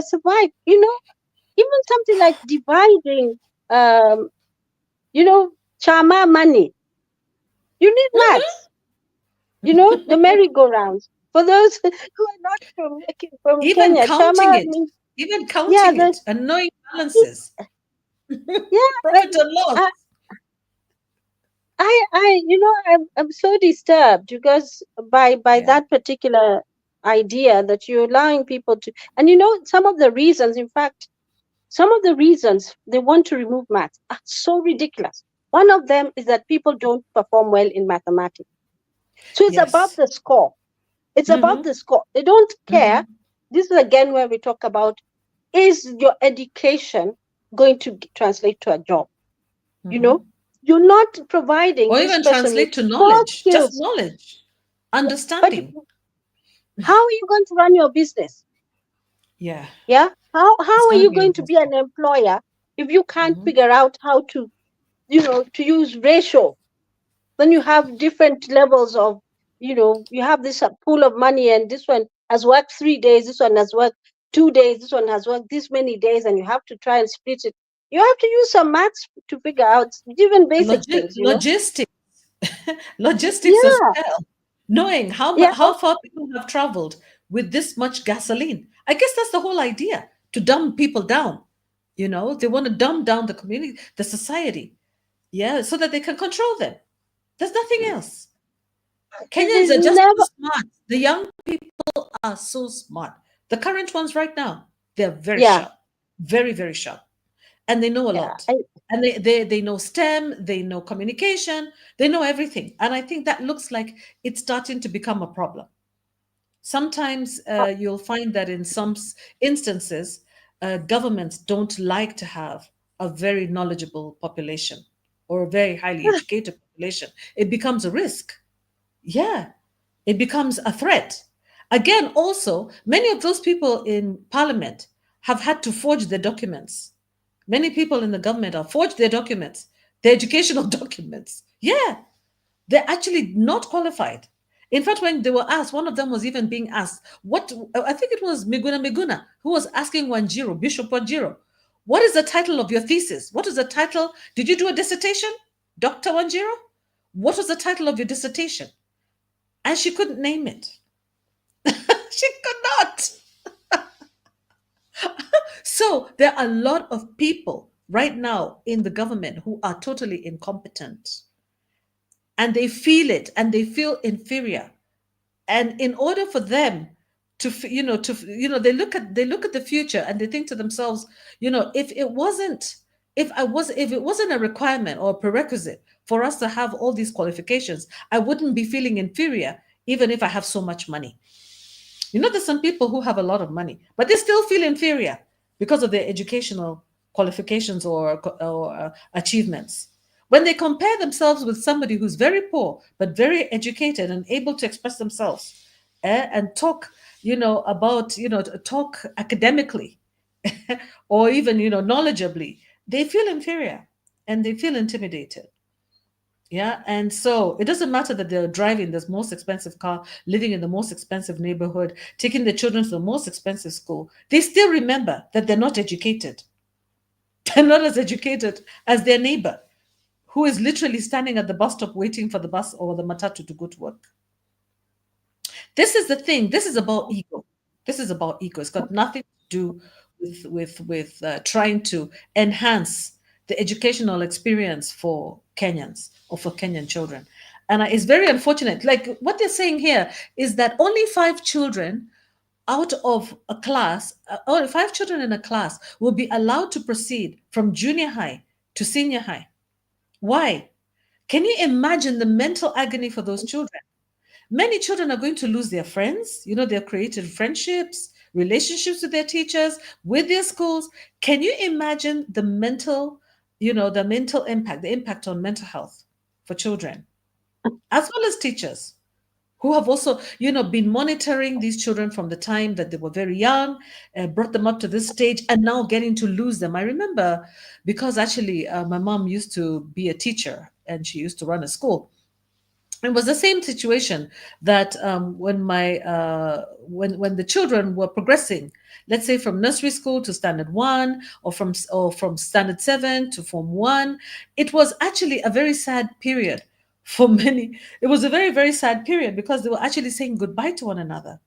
survive. Even something like dividing, chama money. You need maths. The merry-go-rounds. For those who are not from even Kenya, counting chama it, means, even counting it and knowing balances. Profit and loss. I'm so disturbed, because by that particular idea that you're allowing people to, and some of the reasons they want to remove maths are so ridiculous. One of them is that people don't perform well in mathematics. So it's about the score. It's about the score. They don't care. This is again where we talk about, is your education going to translate to a job? You're not providing, or this even person translate with to knowledge, skills. just knowledge, understanding. But how are you going to run your business? Yeah. How are you going to be an employer if you can't figure out how to, to use ratio? Then you have different levels of, you have this pool of money, and this one has worked 3 days, this one has worked 2 days, this one has worked this many days, and you have to try and split it. You have to use some maths to figure out even basic things, you know? Logistics, logistics as Yeah, well. Knowing yeah, how far people have traveled with this much gasoline. I guess that's the whole idea, to dumb people down. You know, they want to dumb down the community, the society, yeah, so that they can control them. There's nothing else. it Kenyans is are just never, so smart. The young people are so smart. The current ones right now, they're very yeah, sharp, very, very sharp. And they know a yeah, lot. And they know STEM, they know communication, they know everything. And I think that looks like it's starting to become a problem. Sometimes you'll find that in some instances, governments don't like to have a very knowledgeable population or a very highly educated population. It becomes a risk. Yeah, it becomes a threat. Again, also, many of those people in parliament have had to forge their documents. Many people in the government have forged their documents, their educational documents. Yeah, they're actually not qualified. In fact, when they were asked, one of them was even being asked, what, I think it was Miguna, who was asking Wanjiro, Bishop Wanjiro, what is the title of your thesis? What is the title? Did you do a dissertation, Dr. Wanjiro? What was the title of your dissertation? And she couldn't name it. She could not. So there are a lot of people right now in the government who are totally incompetent, and they feel it and they feel inferior. And in order for them to they look at the future and they think to themselves, if it wasn't a requirement or a prerequisite for us to have all these qualifications, I wouldn't be feeling inferior even if I have so much money. There's some people who have a lot of money, but they still feel inferior because of their educational qualifications or achievements. When they compare themselves with somebody who's very poor but very educated and able to express themselves, and talk, talk academically, or even knowledgeably, they feel inferior and they feel intimidated. Yeah. And so it doesn't matter that they're driving the most expensive car, living in the most expensive neighborhood, taking their children to the most expensive school. They still remember that they're not educated. They're not as educated as their neighbor, who is literally standing at the bus stop waiting for the bus or the matatu to go to work. This is the thing. This is about ego. This is about ego. It's got nothing to do with trying to enhance the educational experience for Kenyans or for Kenyan children. And it's very unfortunate. Like what they're saying here is that only 5 children out of a class, or 5 children in a class will be allowed to proceed from junior high to senior high. Why? Can you imagine the mental agony for those children? Many children are going to lose their friends. They've created friendships, relationships with their teachers, with their schools. Can you imagine the mental impact, the impact on mental health for children, as well as teachers who have also, been monitoring these children from the time that they were very young, brought them up to this stage, and now getting to lose them. I remember, because actually my mom used to be a teacher and she used to run a school. It was the same situation that when the children were progressing, let's say from nursery school to standard 1, or from standard 7 to form 1, it was actually a very sad period for many. It was a very, very sad period because they were actually saying goodbye to one another.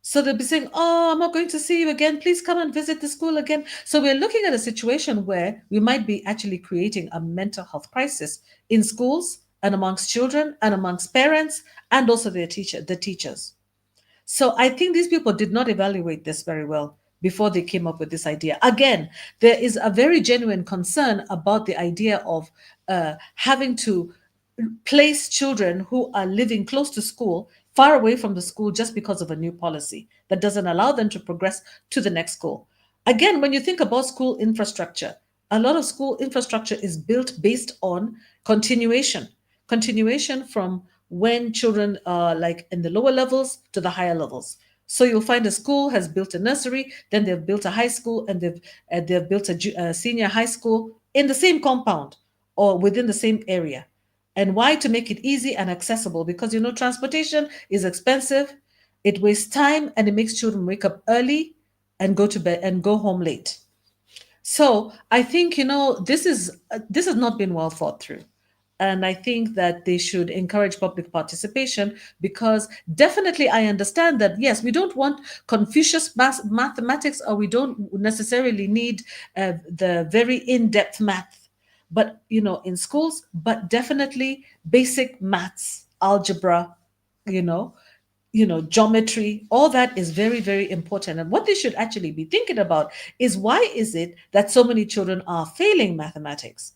So they'll be saying, oh, I'm not going to see you again. Please come and visit the school again. So we're looking at a situation where we might be actually creating a mental health crisis in schools and amongst children and amongst parents and also the teachers. So I think these people did not evaluate this very well before they came up with this idea. Again, there is a very genuine concern about the idea of having to place children who are living close to school far away from the school just because of a new policy that doesn't allow them to progress to the next school. Again, when you think about school infrastructure, a lot of school infrastructure is built based on continuation from when children are like in the lower levels to the higher levels. So you'll find a school has built a nursery, then they've built a high school, and they've built a senior high school in the same compound or within the same area. And why? To make it easy and accessible, because transportation is expensive, it wastes time, and it makes children wake up early and go to bed and go home late. So I think, this has not been well thought through. And I think that they should encourage public participation, because definitely I understand that, yes, we don't want Confucius mathematics, or we don't necessarily need the very in-depth math, but, in schools, but definitely basic maths, algebra, you know, geometry, all that is very, very important. And what they should actually be thinking about is, why is it that so many children are failing mathematics?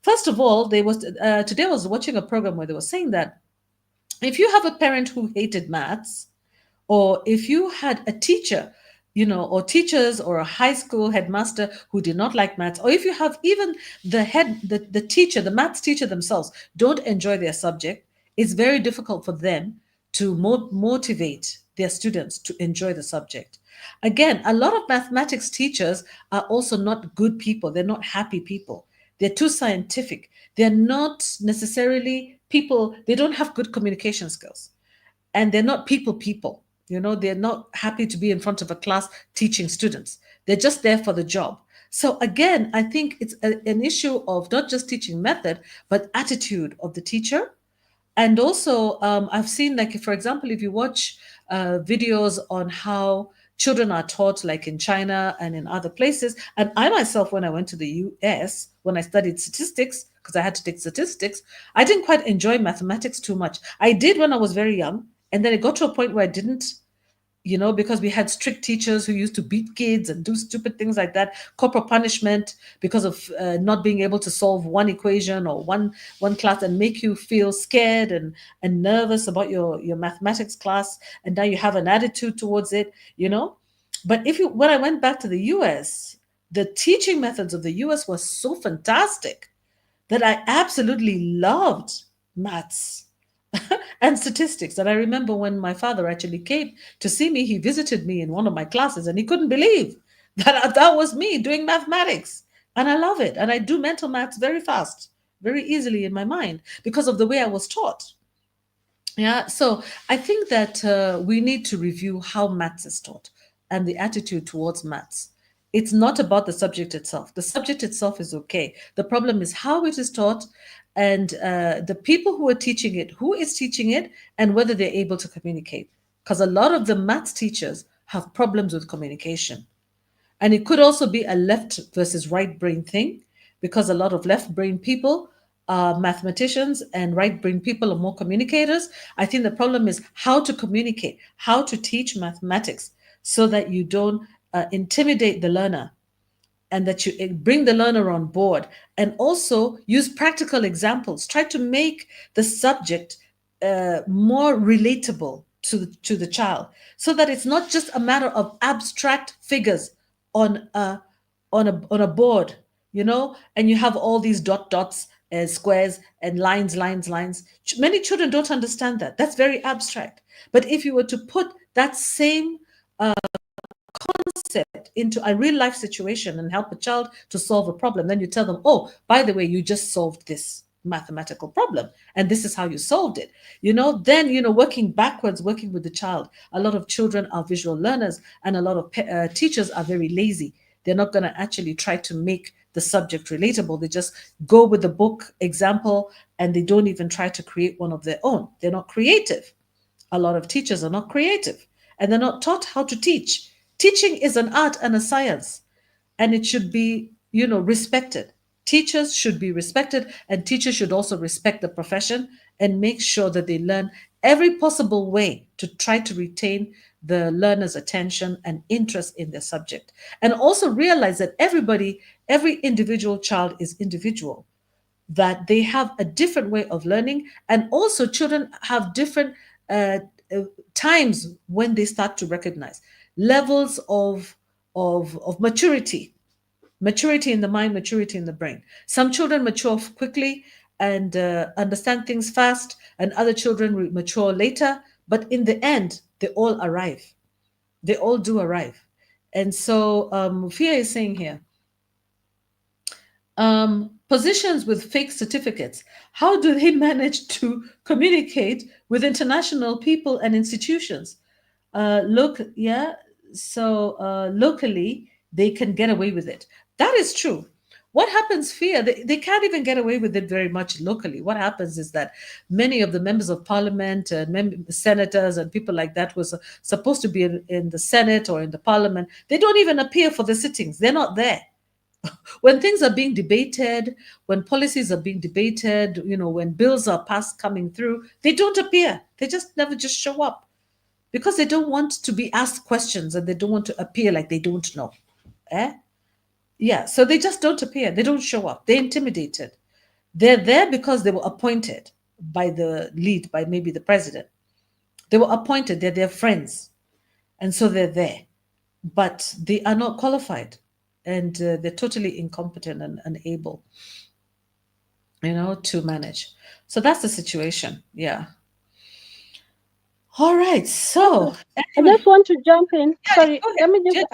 First of all, today I was watching a program where they were saying that if you have a parent who hated maths, or if you had a teacher, or teachers, or a high school headmaster who did not like maths, or if you have even the teacher, the maths teacher themselves don't enjoy their subject, it's very difficult for them to motivate their students to enjoy the subject. Again, a lot of mathematics teachers are also not good people. They're not happy people. They're too scientific. They're not necessarily people, they don't have good communication skills, and they're not people. They're not happy to be in front of a class teaching students. They're just there for the job. So again, I think it's an issue of not just teaching method, but attitude of the teacher. And also, I've seen, like, for example, if you watch videos on how children are taught, like in China and in other places, and I myself, when I went to the US, when I studied statistics, because I had to take statistics, I didn't quite enjoy mathematics too much. I did when I was very young, and then it got to a point where I didn't, because we had strict teachers who used to beat kids and do stupid things like that, corporal punishment because of not being able to solve one equation or one class, and make you feel scared and nervous about your mathematics class, and now you have an attitude towards it. But when I went back to the US, the teaching methods of the US were so fantastic that I absolutely loved maths and statistics. And I remember when my father actually came to see me, he visited me in one of my classes, and he couldn't believe that was me doing mathematics. And I love it. And I do mental maths very fast, very easily in my mind, because of the way I was taught. Yeah, so I think that we need to review how maths is taught and the attitude towards maths. It's not about the subject itself. The subject itself is okay. The problem is how it is taught, and the people who are teaching it, who is teaching it, and whether they're able to communicate. Because a lot of the maths teachers have problems with communication. And it could also be a left versus right brain thing, because a lot of left brain people are mathematicians and right brain people are more communicators. I think the problem is how to communicate, how to teach mathematics so that you don't intimidate the learner, and that you bring the learner on board, and also use practical examples. Try to make the subject more relatable to the child, so that it's not just a matter of abstract figures on a board, and you have all these dots, squares, and lines. Many children don't understand that. That's very abstract. But if you were to put that same concept into a real life situation and help a child to solve a problem, then you tell them, oh, by the way, you just solved this mathematical problem, and this is how you solved it. Then working backwards, working with the child. A lot of children are visual learners, and a lot of teachers are very lazy. They're not going to actually try to make the subject relatable. They just go with the book example, and they don't even try to create one of their own. They're not creative. A lot of teachers are not creative, and they're not taught how to teach. Teaching is an art and a science, and it should be, respected. Teachers should be respected, and teachers should also respect the profession and make sure that they learn every possible way to try to retain the learner's attention and interest in their subject. And also realize that every individual child is individual, that they have a different way of learning, and also children have different times when they start to recognize levels of maturity in the mind, maturity in the brain. Some children mature quickly and understand things fast, and other children mature later, but in the end they all arrive. They all do arrive. And so Fia is saying here, positions with fake certificates, how do they manage to communicate with international people and institutions? locally they can get away with it. That is true. What happens here? They can't even get away with it very much locally. What happens is that many of the members of parliament and senators and people like that was supposed to be in the Senate or in the parliament. They don't even appear for the sittings. They're not there. When things are being debated, when policies are being debated, when bills are passed coming through, they don't appear. They just never just show up because they don't want to be asked questions and they don't want to appear like they don't know. Yeah, so they just don't appear. They don't show up. They're intimidated. They're there because they were appointed by the lead, by maybe the president. They were appointed. They're their friends. And so they're there. But they are not qualified. And they're totally incompetent and unable, to manage. So that's the situation. Yeah. All right. So I just want to jump in. Sorry, let me just.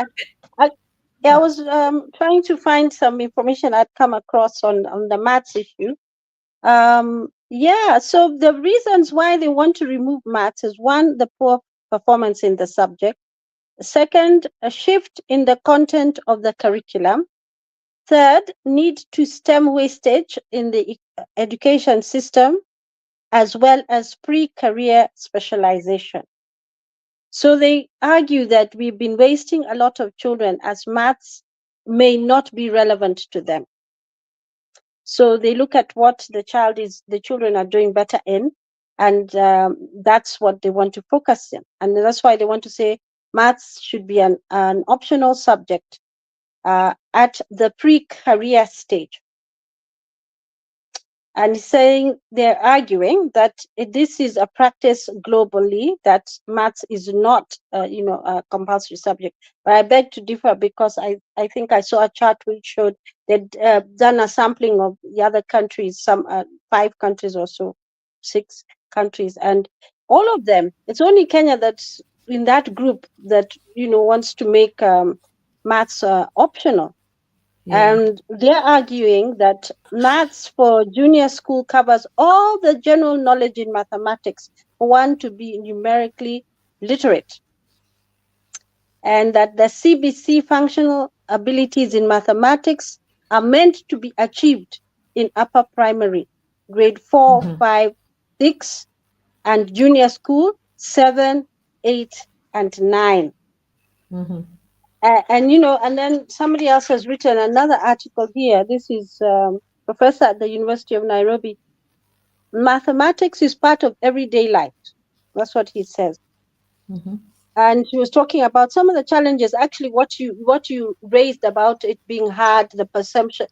I was trying to find some information I'd come across on the maths issue. So the reasons why they want to remove maths is one, the poor performance in the subject. Second, a shift in the content of the curriculum. Third, need to stem wastage in the education system, as well as pre-career specialization. So they argue that we've been wasting a lot of children as maths may not be relevant to them. So they look at what the children are doing better in, and that's what they want to focus in. And that's why they want to say maths should be an optional subject at the pre-career stage. And saying they're arguing that this is a practice globally, that maths is not a compulsory subject. But I beg to differ, because I think I saw a chart which showed they'd done a sampling of the other countries, some 5 countries or so, 6 countries, and all of them, it's only Kenya that's in that group that wants to make maths optional. Yeah. And they're arguing that maths for junior school covers all the general knowledge in mathematics for one to be numerically literate. And that the CBC functional abilities in mathematics are meant to be achieved in upper primary, grade 4, 5, 6, and junior school, 7, 8, and 9. And then somebody else has written another article here. This is professor at the University of Nairobi. Mathematics is part of everyday life. That's what he says. And he was talking about some of the challenges. Actually, what you raised about it being hard, the perception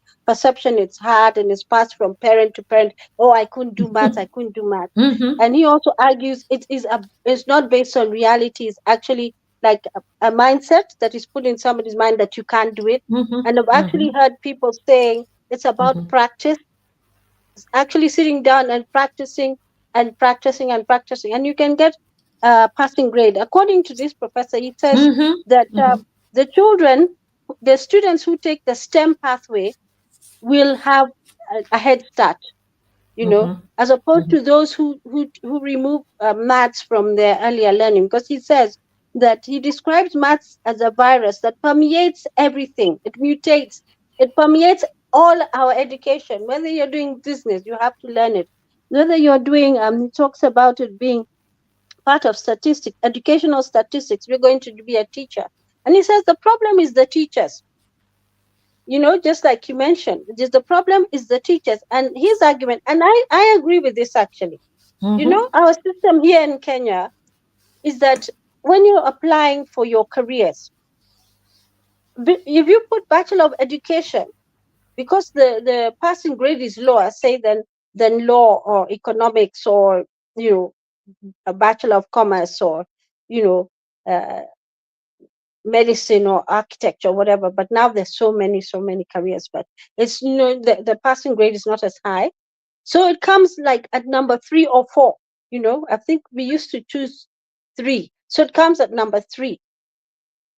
it's hard, and it's passed from parent to parent. Oh, I couldn't do maths. I couldn't do maths. And he also argues it's not based on reality. It's actually like a mindset that is put in somebody's mind that you can't do it. And I've actually heard people saying it's about practice. It's actually sitting down and practicing and practicing and practicing, and you can get passing grade. According to this professor, he says that the students who take the STEM pathway will have a head start, as opposed to those who remove maths from their earlier learning. Because he says that he describes maths as a virus that permeates everything. It mutates. It permeates all our education. Whether you're doing business, you have to learn it. Whether you're doing, he talks about it being part of statistics, educational statistics. We're going to be a teacher. And he says the problem is the teachers. Just like you mentioned, the problem is the teachers. And his argument, and I agree with this actually. Our system here in Kenya is that when you're applying for your careers, if you put Bachelor of Education, because the passing grade is lower, say, than law or economics or, a Bachelor of Commerce or, medicine or architecture or whatever. But now there's so many careers, but it's, the passing grade is not as high. So it comes like at number 3 or 4. I think we used to choose 3. So it comes at number 3.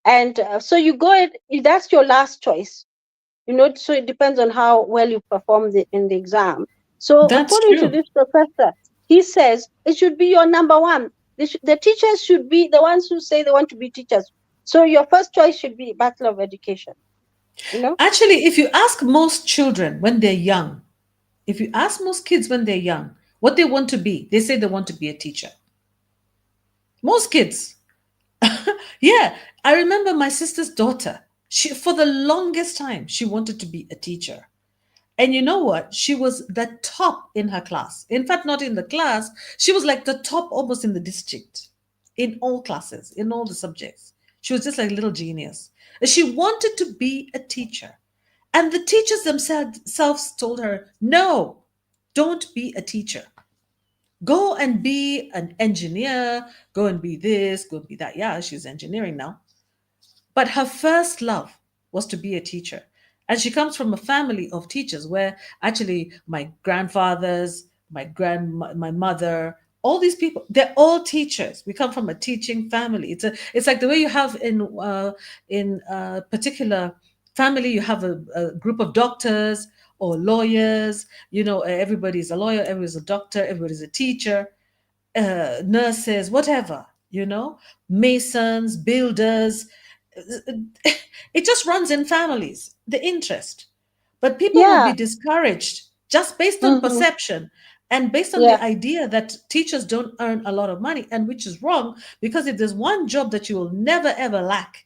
And so you go, that's your last choice. So it depends on how well you perform in the exam. So That's according true. to this professor, he says it should be your number 1. The teachers should be the ones who say they want to be teachers. So your first choice should be Bachelor of Education, you know? Actually, if you ask most children when they're young, if you ask most kids when they're young what they want to be, they say they want to be a teacher. Most kids. Yeah, I remember my sister's daughter. She, for the longest time, she wanted to be a teacher. And you know what? She was the top in her class. In fact, not in the class, she was like the top almost in the district, in all classes, in all the subjects. She was just like a little genius. And she wanted to be a teacher. And the teachers themselves told her, no, don't be a teacher. Go and be an engineer, go and be this, go and be that. Yeah, she's engineering now. But her first love was to be a teacher. And she comes from a family of teachers where actually my grandfathers, my mother, all these people, they're all teachers. We come from a teaching family. It's like the way you have in a particular family, you have a group of doctors or lawyers. You know, everybody's a lawyer, everybody's a doctor, everybody's a teacher, nurses, whatever, you know, masons, builders. It just runs in families, the interest. But people will be Yeah. discouraged just based on Mm-hmm. perception and based on Yeah. the idea that teachers don't earn a lot of money, and which is wrong, because if there's one job that you will never ever lack,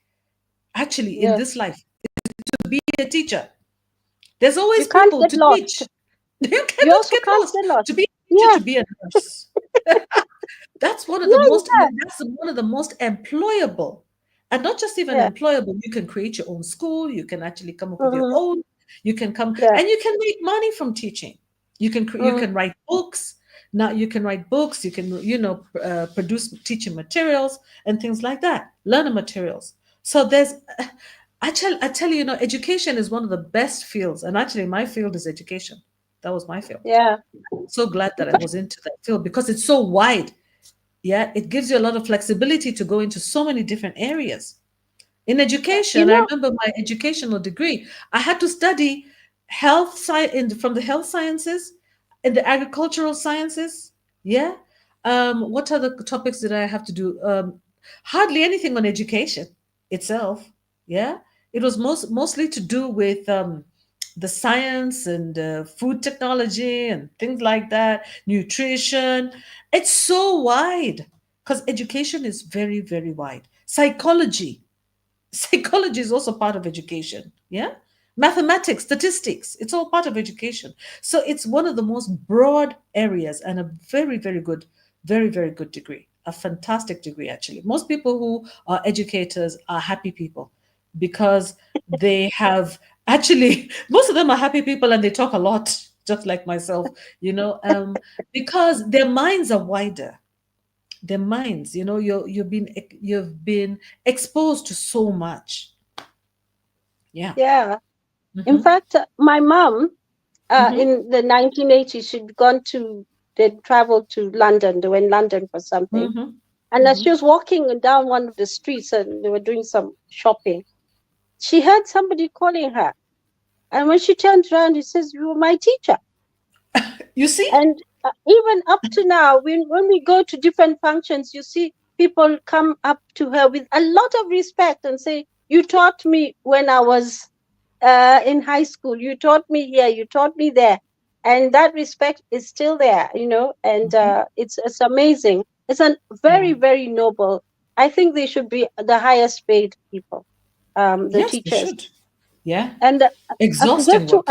actually, in Yeah. this life, to be a teacher. There's You always can't people get to lost. teach. You You cannot also get can't lost. get lost. To be a teacher, Yeah. to be a nurse. That's one of the Yeah. most, Yeah. that's one of the most employable. And not just even Yeah. employable, you can create your own school, you can actually come up with your Mm-hmm. own, you can come Yeah. and you can make money from teaching. You Mm. can write books. Now you can write books, you can, produce teaching materials and things like that, learner materials. So I tell you, education is one of the best fields. And actually my field is education. That was my field. Yeah. So glad that I was into that field because it's so wide. Yeah, it gives you a lot of flexibility to go into so many different areas. In You education, I know. remember my educational degree, I had to study health from the health sciences and the agricultural sciences. Yeah. What other topics did I have to do? Hardly anything on education itself. Yeah. It was mostly to do with the science and food technology and things like that, nutrition. It's so wide because education is very, very wide. Psychology is also part of education. Yeah. Mathematics, statistics, it's all part of education. So it's one of the most broad areas and a very, very, very good degree. A fantastic degree, actually. Most people who are educators are happy people because they have actually, most of them are happy people and they talk a lot, just like myself, because their minds are wider. Their minds, you've been exposed to so much. Yeah. Yeah. In Mm-hmm. fact, my mom, Mm-hmm. in the 1980s, she'd gone to, they traveled to London. They were in London for something. Mm-hmm. And as Mm-hmm. she was walking down one of the streets and they were doing some shopping, she heard somebody calling her. And when she turned around, he says, "You were my teacher." You see? And even up to now, when we go to different functions, you see people come up to her with a lot of respect and say, "You taught me when I was in high school. You taught me here. You taught me there." And that respect is still there, and Mm-hmm. it's amazing. It's a Yeah. very, very noble. I think they should be the highest paid people, the Yes, they teachers. should. Yeah. And Exhausting work.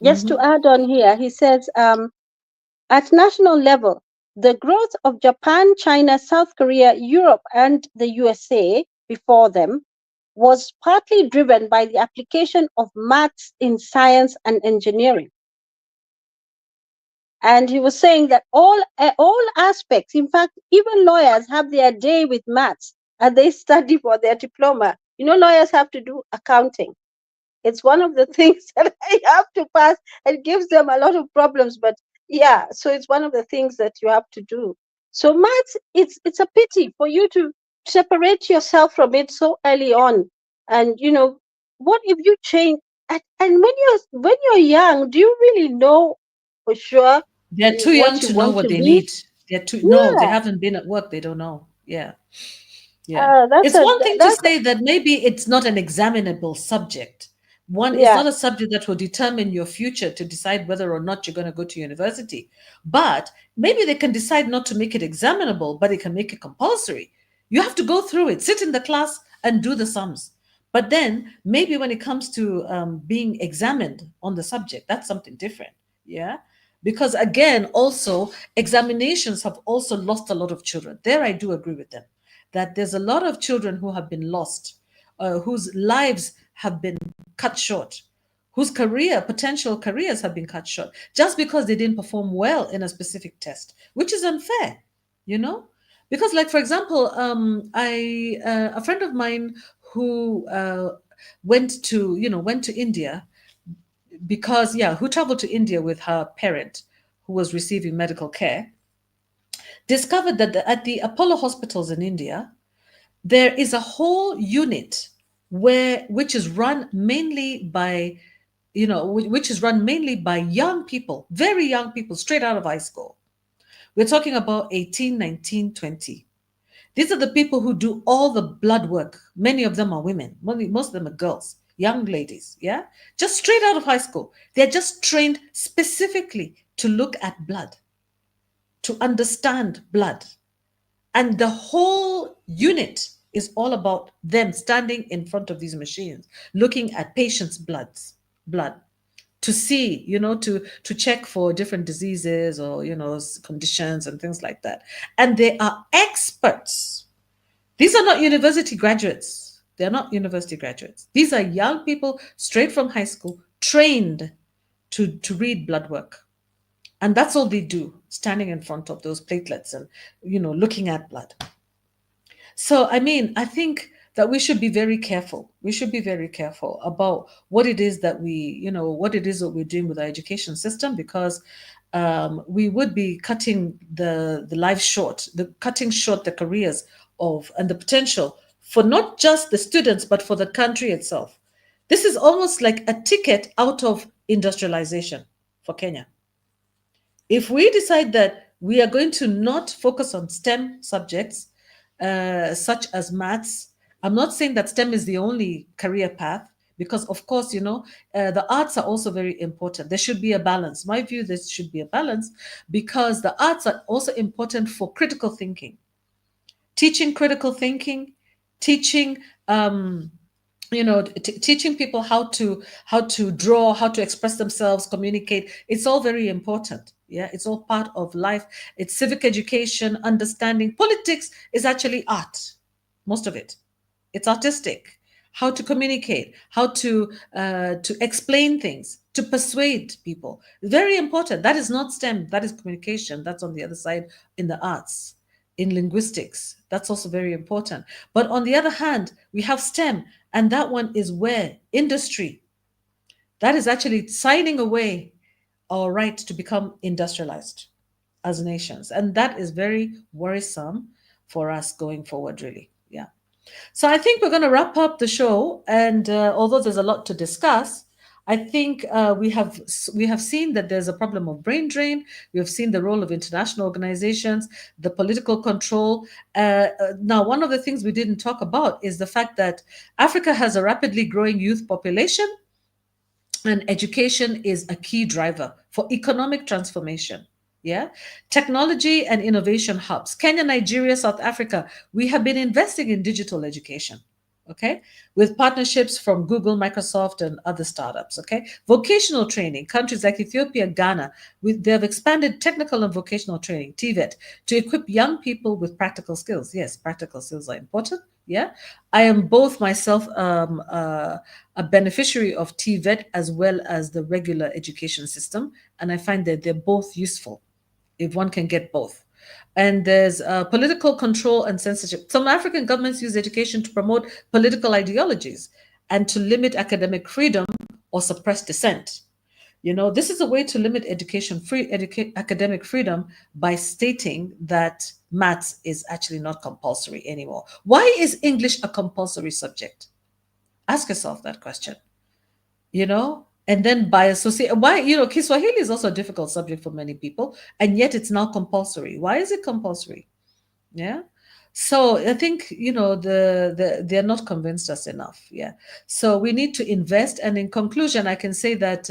just to Mm-hmm. add on here, he says, at national level, the growth of Japan, China, South Korea, Europe, and the USA before them was partly driven by the application of maths in science and engineering. And he was saying that all aspects, in fact, even lawyers have their day with maths and they study for their diploma. Lawyers have to do accounting. It's one of the things that I have to pass. It gives them a lot of problems, but yeah, so it's one of the things that you have to do. So maths, it's a pity for you to separate yourself from it so early on. And what if you change? And when you're young, do you really know for sure They're too young what you to know want what to they be? need. No, they Yeah, haven't been at work. They don't know. Yeah. Yeah. That's It's a one thing to that's say that maybe it's not an examinable subject. One, it's yeah. not a subject that will determine your future to decide whether or not you're going to go to university. But maybe they can decide not to make it examinable, but they can make it compulsory. You have to go through it, sit in the class and do the sums. But then maybe when it comes to being examined on the subject, that's something different. Yeah. Because again, also, examinations have also lost a lot of children. There, I do agree with them that there's a lot of children who have been lost, whose lives have been cut short, whose potential careers have been cut short just because they didn't perform well in a specific test, which is unfair, you know? Because, like, for example, a friend of mine who went to India because, yeah, who traveled to India with her parent who was receiving medical care, discovered that at the Apollo hospitals in India, there is a whole unit which is run mainly by which is run mainly by young people, very young people, straight out of high school. We're talking about 18, 19, 20. These are the people who do all the blood work. Many of them are women. Most of them are girls, young ladies, yeah? Just straight out of high school. They're just trained specifically to look at blood, to understand blood. And the whole unit is all about them standing in front of these machines, looking at patients' blood to see, to check for different diseases or, conditions and things like that. And they are experts. These are not university graduates. They're not university graduates. These are young people straight from high school, trained to read blood work. And that's all they do, standing in front of those platelets and, looking at blood. So, I mean, I think that we should be very careful. We should be very careful about what it is that what it is that we're doing with our education system, because we would be cutting the lives short, cutting short the careers of and the potential for not just the students, but for the country itself. This is almost like a ticket out of industrialization for Kenya. If we decide that we are going to not focus on STEM subjects, such as maths, I'm not saying that STEM is the only career path, because of course, the arts are also very important. There should be a balance. My view, there should be a balance, because the arts are also important for critical thinking, teaching critical thinking, teaching teaching people how to draw, how to express themselves, communicate. It's all very important. Yeah, it's all part of life. It's civic education, understanding. Politics is actually art, most of it. It's artistic. How to communicate, how to explain things, to persuade people. Very important. That is not STEM. That is communication. That's on the other side in the arts, in linguistics. That's also very important. But on the other hand, we have STEM, and that one is where industry, that is actually signing away our right to become industrialized as nations. And that is very worrisome for us going forward, really. Yeah. So I think we're going to wrap up the show. And although there's a lot to discuss, I think we have seen that there's a problem of brain drain. We have seen the role of international organizations, the political control. Now, one of the things we didn't talk about is the fact that Africa has a rapidly growing youth population, and education is a key driver for economic transformation. Yeah. Technology and innovation hubs. Kenya, Nigeria, South Africa, we have been investing in digital education. Okay, with partnerships from Google, Microsoft, and other startups. Okay, vocational training, countries like Ethiopia, Ghana, they have expanded technical and vocational training, TVET, to equip young people with practical skills. Yes, practical skills are important. Yeah, I am both myself a beneficiary of TVET as well as the regular education system, and I find that they're both useful if one can get both. And there's political control and censorship. Some African governments use education to promote political ideologies and to limit academic freedom or suppress dissent. This is a way to limit academic freedom by stating that maths is actually not compulsory anymore. Why is English a compulsory subject? Ask yourself that question. And then by associate, why, Kiswahili is also a difficult subject for many people, and yet it's now compulsory. Why is it compulsory? Yeah. So I think, they're not convinced us enough. Yeah. So we need to invest. And in conclusion, I can say that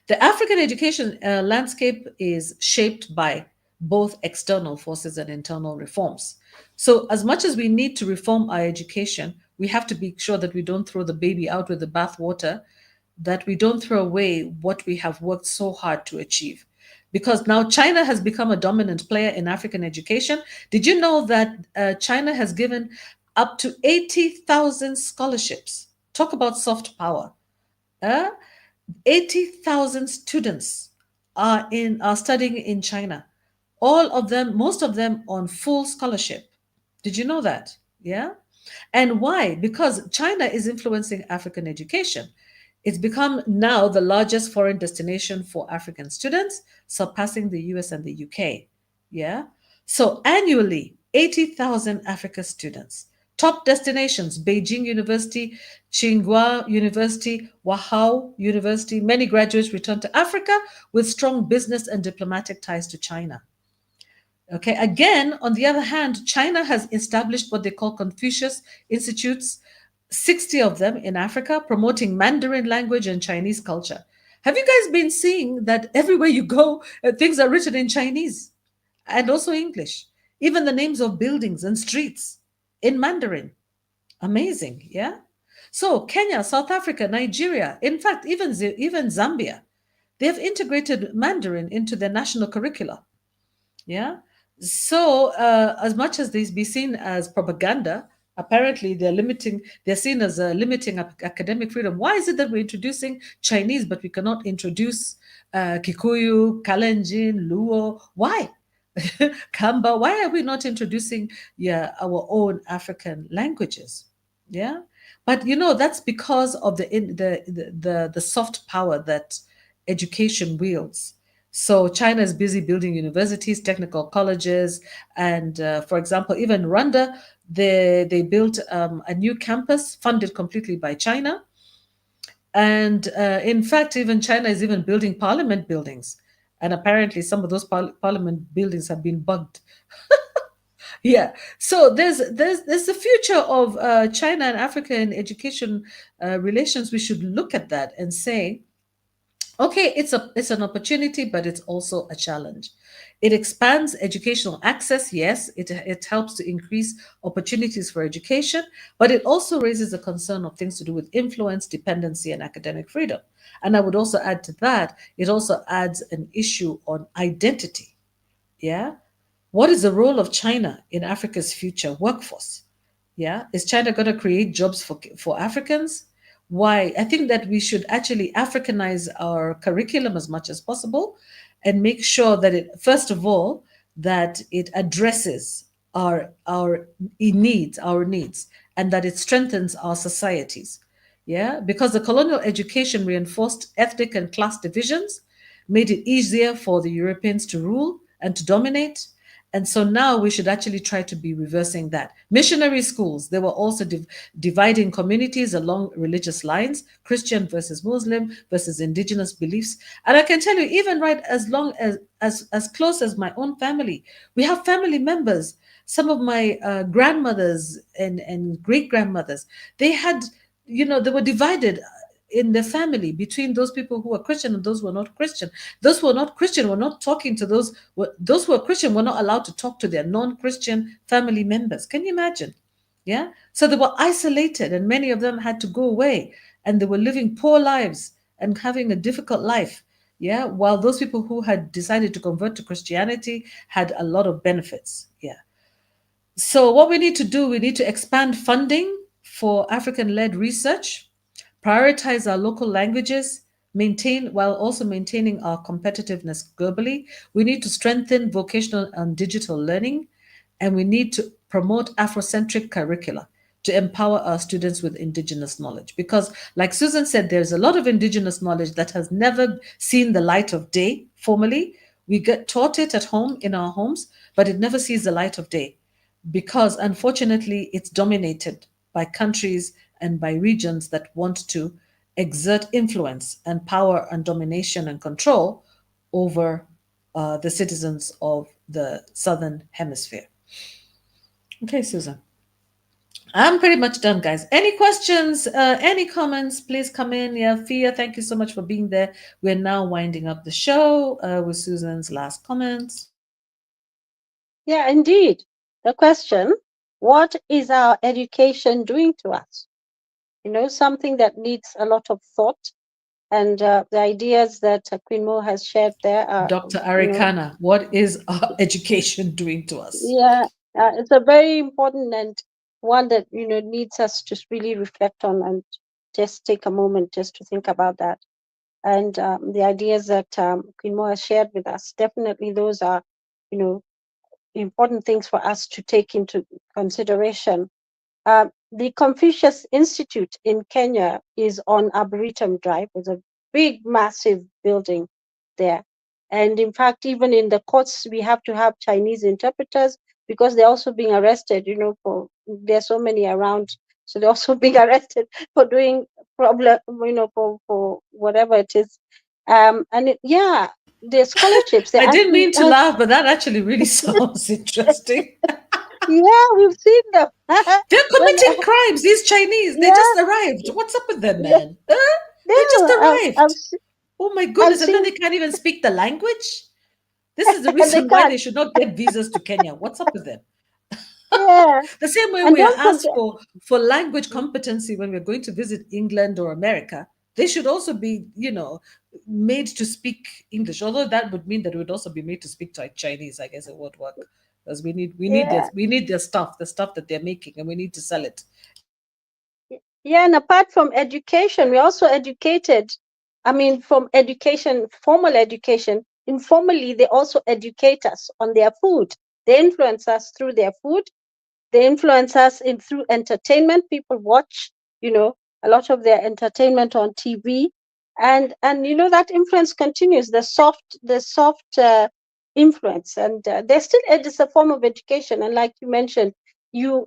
the African education landscape is shaped by both external forces and internal reforms. So, as much as we need to reform our education, we have to be sure that we don't throw the baby out with the bathwater, that we don't throw away what we have worked so hard to achieve. Because now China has become a dominant player in African education. Did you know that China has given up to 80,000 scholarships? Talk about soft power. Uh, 80,000 students are studying in China. All of them, most of them on full scholarship. Did you know that? Yeah. And why? Because China is influencing African education. It's become now the largest foreign destination for African students, surpassing the US and the UK. Yeah. So annually, 80,000 Africa students. Top destinations: Beijing University, Tsinghua University, Wahao University. Many graduates return to Africa with strong business and diplomatic ties to China. Okay, again, on the other hand, China has established what they call Confucius Institutes, 60 of them in Africa, promoting Mandarin language and Chinese culture. Have you guys been seeing that everywhere you go, things are written in Chinese and also English? Even the names of buildings and streets in Mandarin. Amazing, yeah? So, Kenya, South Africa, Nigeria, in fact, even Zambia, they have integrated Mandarin into their national curricula. Yeah. So, as much as these be seen as propaganda, apparently they're seen as limiting academic freedom. Why is it that we're introducing Chinese, but we cannot introduce Kikuyu, Kalenjin, Luo? Why? Kamba, why are we not introducing our own African languages? Yeah. But that's because of the soft power that education wields. So China is busy building universities, technical colleges, and for example, even Rwanda, they built a new campus funded completely by China. And in fact, even China is even building parliament buildings, and apparently some of those parliament buildings have been bugged. Yeah. So there's the future of China and Africa in education relations. We should look at that and say, okay, it's an opportunity, but it's also a challenge. It expands educational access. Yes, it helps to increase opportunities for education, but it also raises a concern of things to do with influence, dependency, and academic freedom. And I would also add to that, it also adds an issue on identity. Yeah. What is the role of China in Africa's future workforce? Yeah. Is China going to create jobs for Africans? Why? I think that we should actually Africanize our curriculum as much as possible and make sure that it, first of all, that it addresses our needs, and that it strengthens our societies. Yeah, because the colonial education reinforced ethnic and class divisions, made it easier for the Europeans to rule and to dominate. And so now we should actually try to be reversing that. Missionary schools, they were also dividing communities along religious lines, Christian versus Muslim versus indigenous beliefs. And I can tell you, even right as long as close as my own family, we have family members, some of my grandmothers and great grandmothers, they had, they were divided in the family between those people who were Christian and those who were not Christian. Those who were not Christian were not talking to those who were Christian were not allowed to talk to their non-Christian family members. Can you imagine? Yeah. So they were isolated, and many of them had to go away, and they were living poor lives and having a difficult life. Yeah. While those people who had decided to convert to Christianity had a lot of benefits. Yeah. So what we need to do, we need to expand funding for African-led research, prioritize our local languages, maintain while also maintaining our competitiveness globally. We need to strengthen vocational and digital learning, and we need to promote Afrocentric curricula to empower our students with indigenous knowledge. Because, like Susan said, there's a lot of indigenous knowledge that has never seen the light of day formally. We get taught it at home in our homes, but it never sees the light of day because unfortunately it's dominated by countries and by regions that want to exert influence and power and domination and control over the citizens of the Southern Hemisphere. Okay, Susan. I'm pretty much done, guys. Any questions, any comments, please come in. Yeah, Fia, thank you so much for being there. We're now winding up the show with Susan's last comments. Yeah, indeed. The question, what is our education doing to us? Something that needs a lot of thought. And the ideas that Queen Mo has shared there are, Dr. Arikana, what is our education doing to us? yeah, it's a very important and one that, needs us to really reflect on and just take a moment just to think about that. And the ideas that Queen Mo has shared with us, definitely those are, important things for us to take into consideration. The Confucius Institute in Kenya is on Arboretum Drive. It's a big, massive building there. And in fact, even in the courts, we have to have Chinese interpreters because they're also being arrested, there's so many around. So they're also being arrested for doing problem, for whatever it is. Yeah, the scholarships, they're I didn't actually, mean to laugh, but that actually really sounds interesting. yeah, we've seen them. They're when, committing crimes, these Chinese. They yeah, just arrived. What's up with them, yeah, man? Huh? They just arrived. Oh my I've goodness. And then seen, they can't even speak the language? This is the and they reason why can't. they should not get visas to Kenya. What's up with them? Yeah, The same way and we are don't asked forget. for language competency when we're going to visit England or America, they should also be, made to speak English. Although that would mean that we would also be made to speak Chinese. I guess it would work because Yeah, we need their stuff, the stuff that they're making, and we need to sell it. yeah, and apart from education, we're also educated. I mean, from education, formal education, informally, they also educate us on their food. They influence us through their food. They influence us through entertainment. People watch, a lot of their entertainment on TV, and that influence continues. The soft influence, and there's still it's a form of education. And like you mentioned, in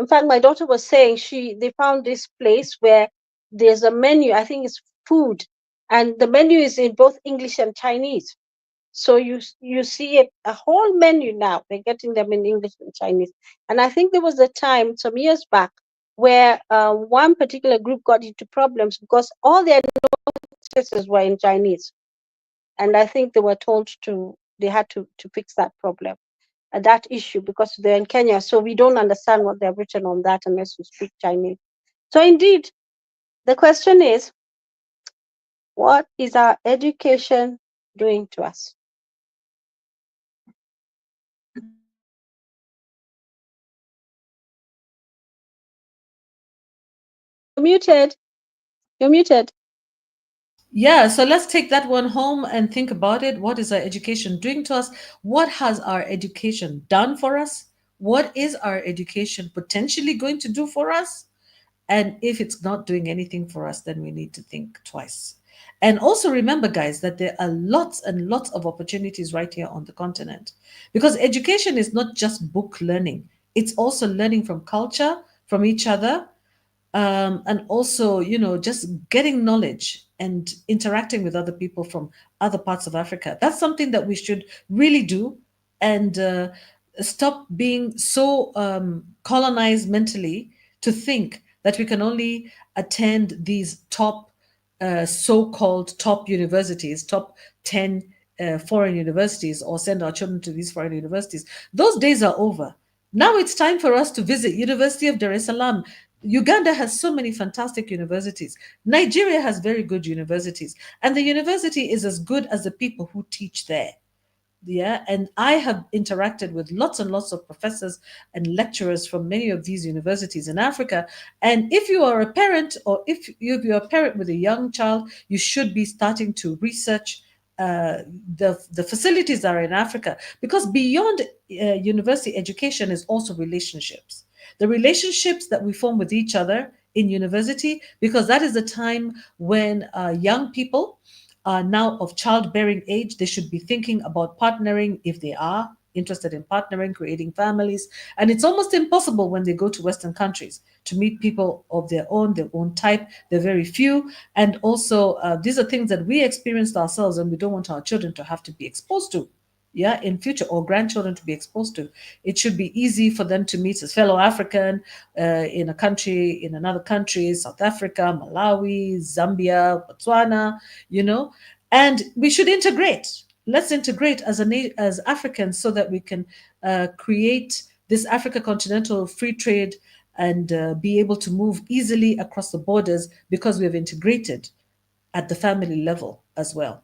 fact, my daughter was saying they found this place where there's a menu. I think it's food, and the menu is in both English and Chinese. So you see a whole menu now. They're getting them in English and Chinese. And I think there was a time some years back where one particular group got into problems because all their notices were in Chinese. And I think they had to fix that problem, that issue, because they're in Kenya. So we don't understand what they've written on that unless you speak Chinese. So indeed, the question is, what is our education doing to us? You're muted. You're muted. Yeah, so let's take that one home and think about it. What is our education doing to us? What has our education done for us? What is our education potentially going to do for us? And if it's not doing anything for us, then we need to think twice. And also remember, guys, that there are lots and lots of opportunities right here on the continent. Because education is not just book learning, it's also learning from culture, from each other, and also, just getting knowledge and interacting with other people from other parts of Africa. That's something that we should really do, and stop being so colonized mentally to think that we can only attend these top so-called top universities, top 10 foreign universities, or send our children to these foreign universities. Those days are over. Now it's time for us to visit University of Dar es Salaam. Uganda has so many fantastic universities. Nigeria has very good universities, and the university is as good as the people who teach there. Yeah, and I have interacted with lots and lots of professors and lecturers from many of these universities in Africa. And if you are a parent, or if you're a parent with a young child, you should be starting to research the facilities that are in Africa, because beyond university education is also relationships. The relationships that we form with each other in university, because that is the time when young people now of childbearing age, they should be thinking about partnering if they are interested in partnering, creating families. And it's almost impossible when they go to Western countries to meet people of their own type. They're very few. And also, these are things that we experienced ourselves and we don't want our children to have to be exposed to. yeah, in future, or grandchildren to be exposed to. It should be easy for them to meet a fellow African in a country, in another country, South Africa, Malawi, Zambia, Botswana, you know, and we should integrate. Let's integrate as as Africans so that we can create this Africa continental free trade and be able to move easily across the borders because we have integrated at the family level as well.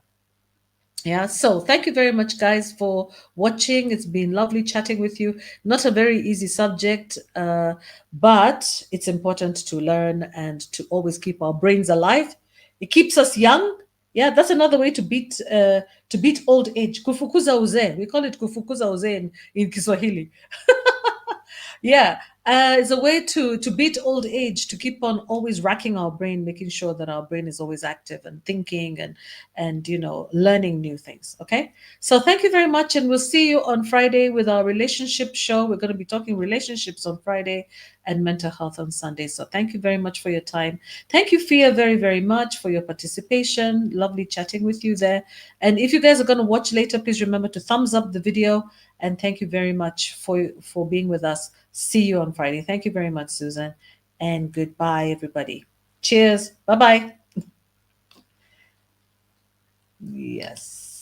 Yeah, so thank you very much, guys, for watching. It's been lovely chatting with you. Not a very easy subject, but it's important to learn and to always keep our brains alive. It keeps us young. Yeah, that's another way to beat old age. Kufukuza uzee. We call it kufukuza uzee in Kiswahili. Yeah, it's a way to beat old age, to keep on always racking our brain, making sure that our brain is always active and thinking and learning new things. Okay, so thank you very much, and we'll see you on Friday with our relationship show. We're going to be talking relationships on Friday and mental health on Sunday. So thank you very much for your time. Thank you, Fia, very, very much for your participation. Lovely chatting with you there. And if you guys are going to watch later, please remember to thumbs up the video. And thank you very much for being with us. See you on Friday. Thank you very much, Susan. And goodbye, everybody. Cheers. Bye-bye. Yes.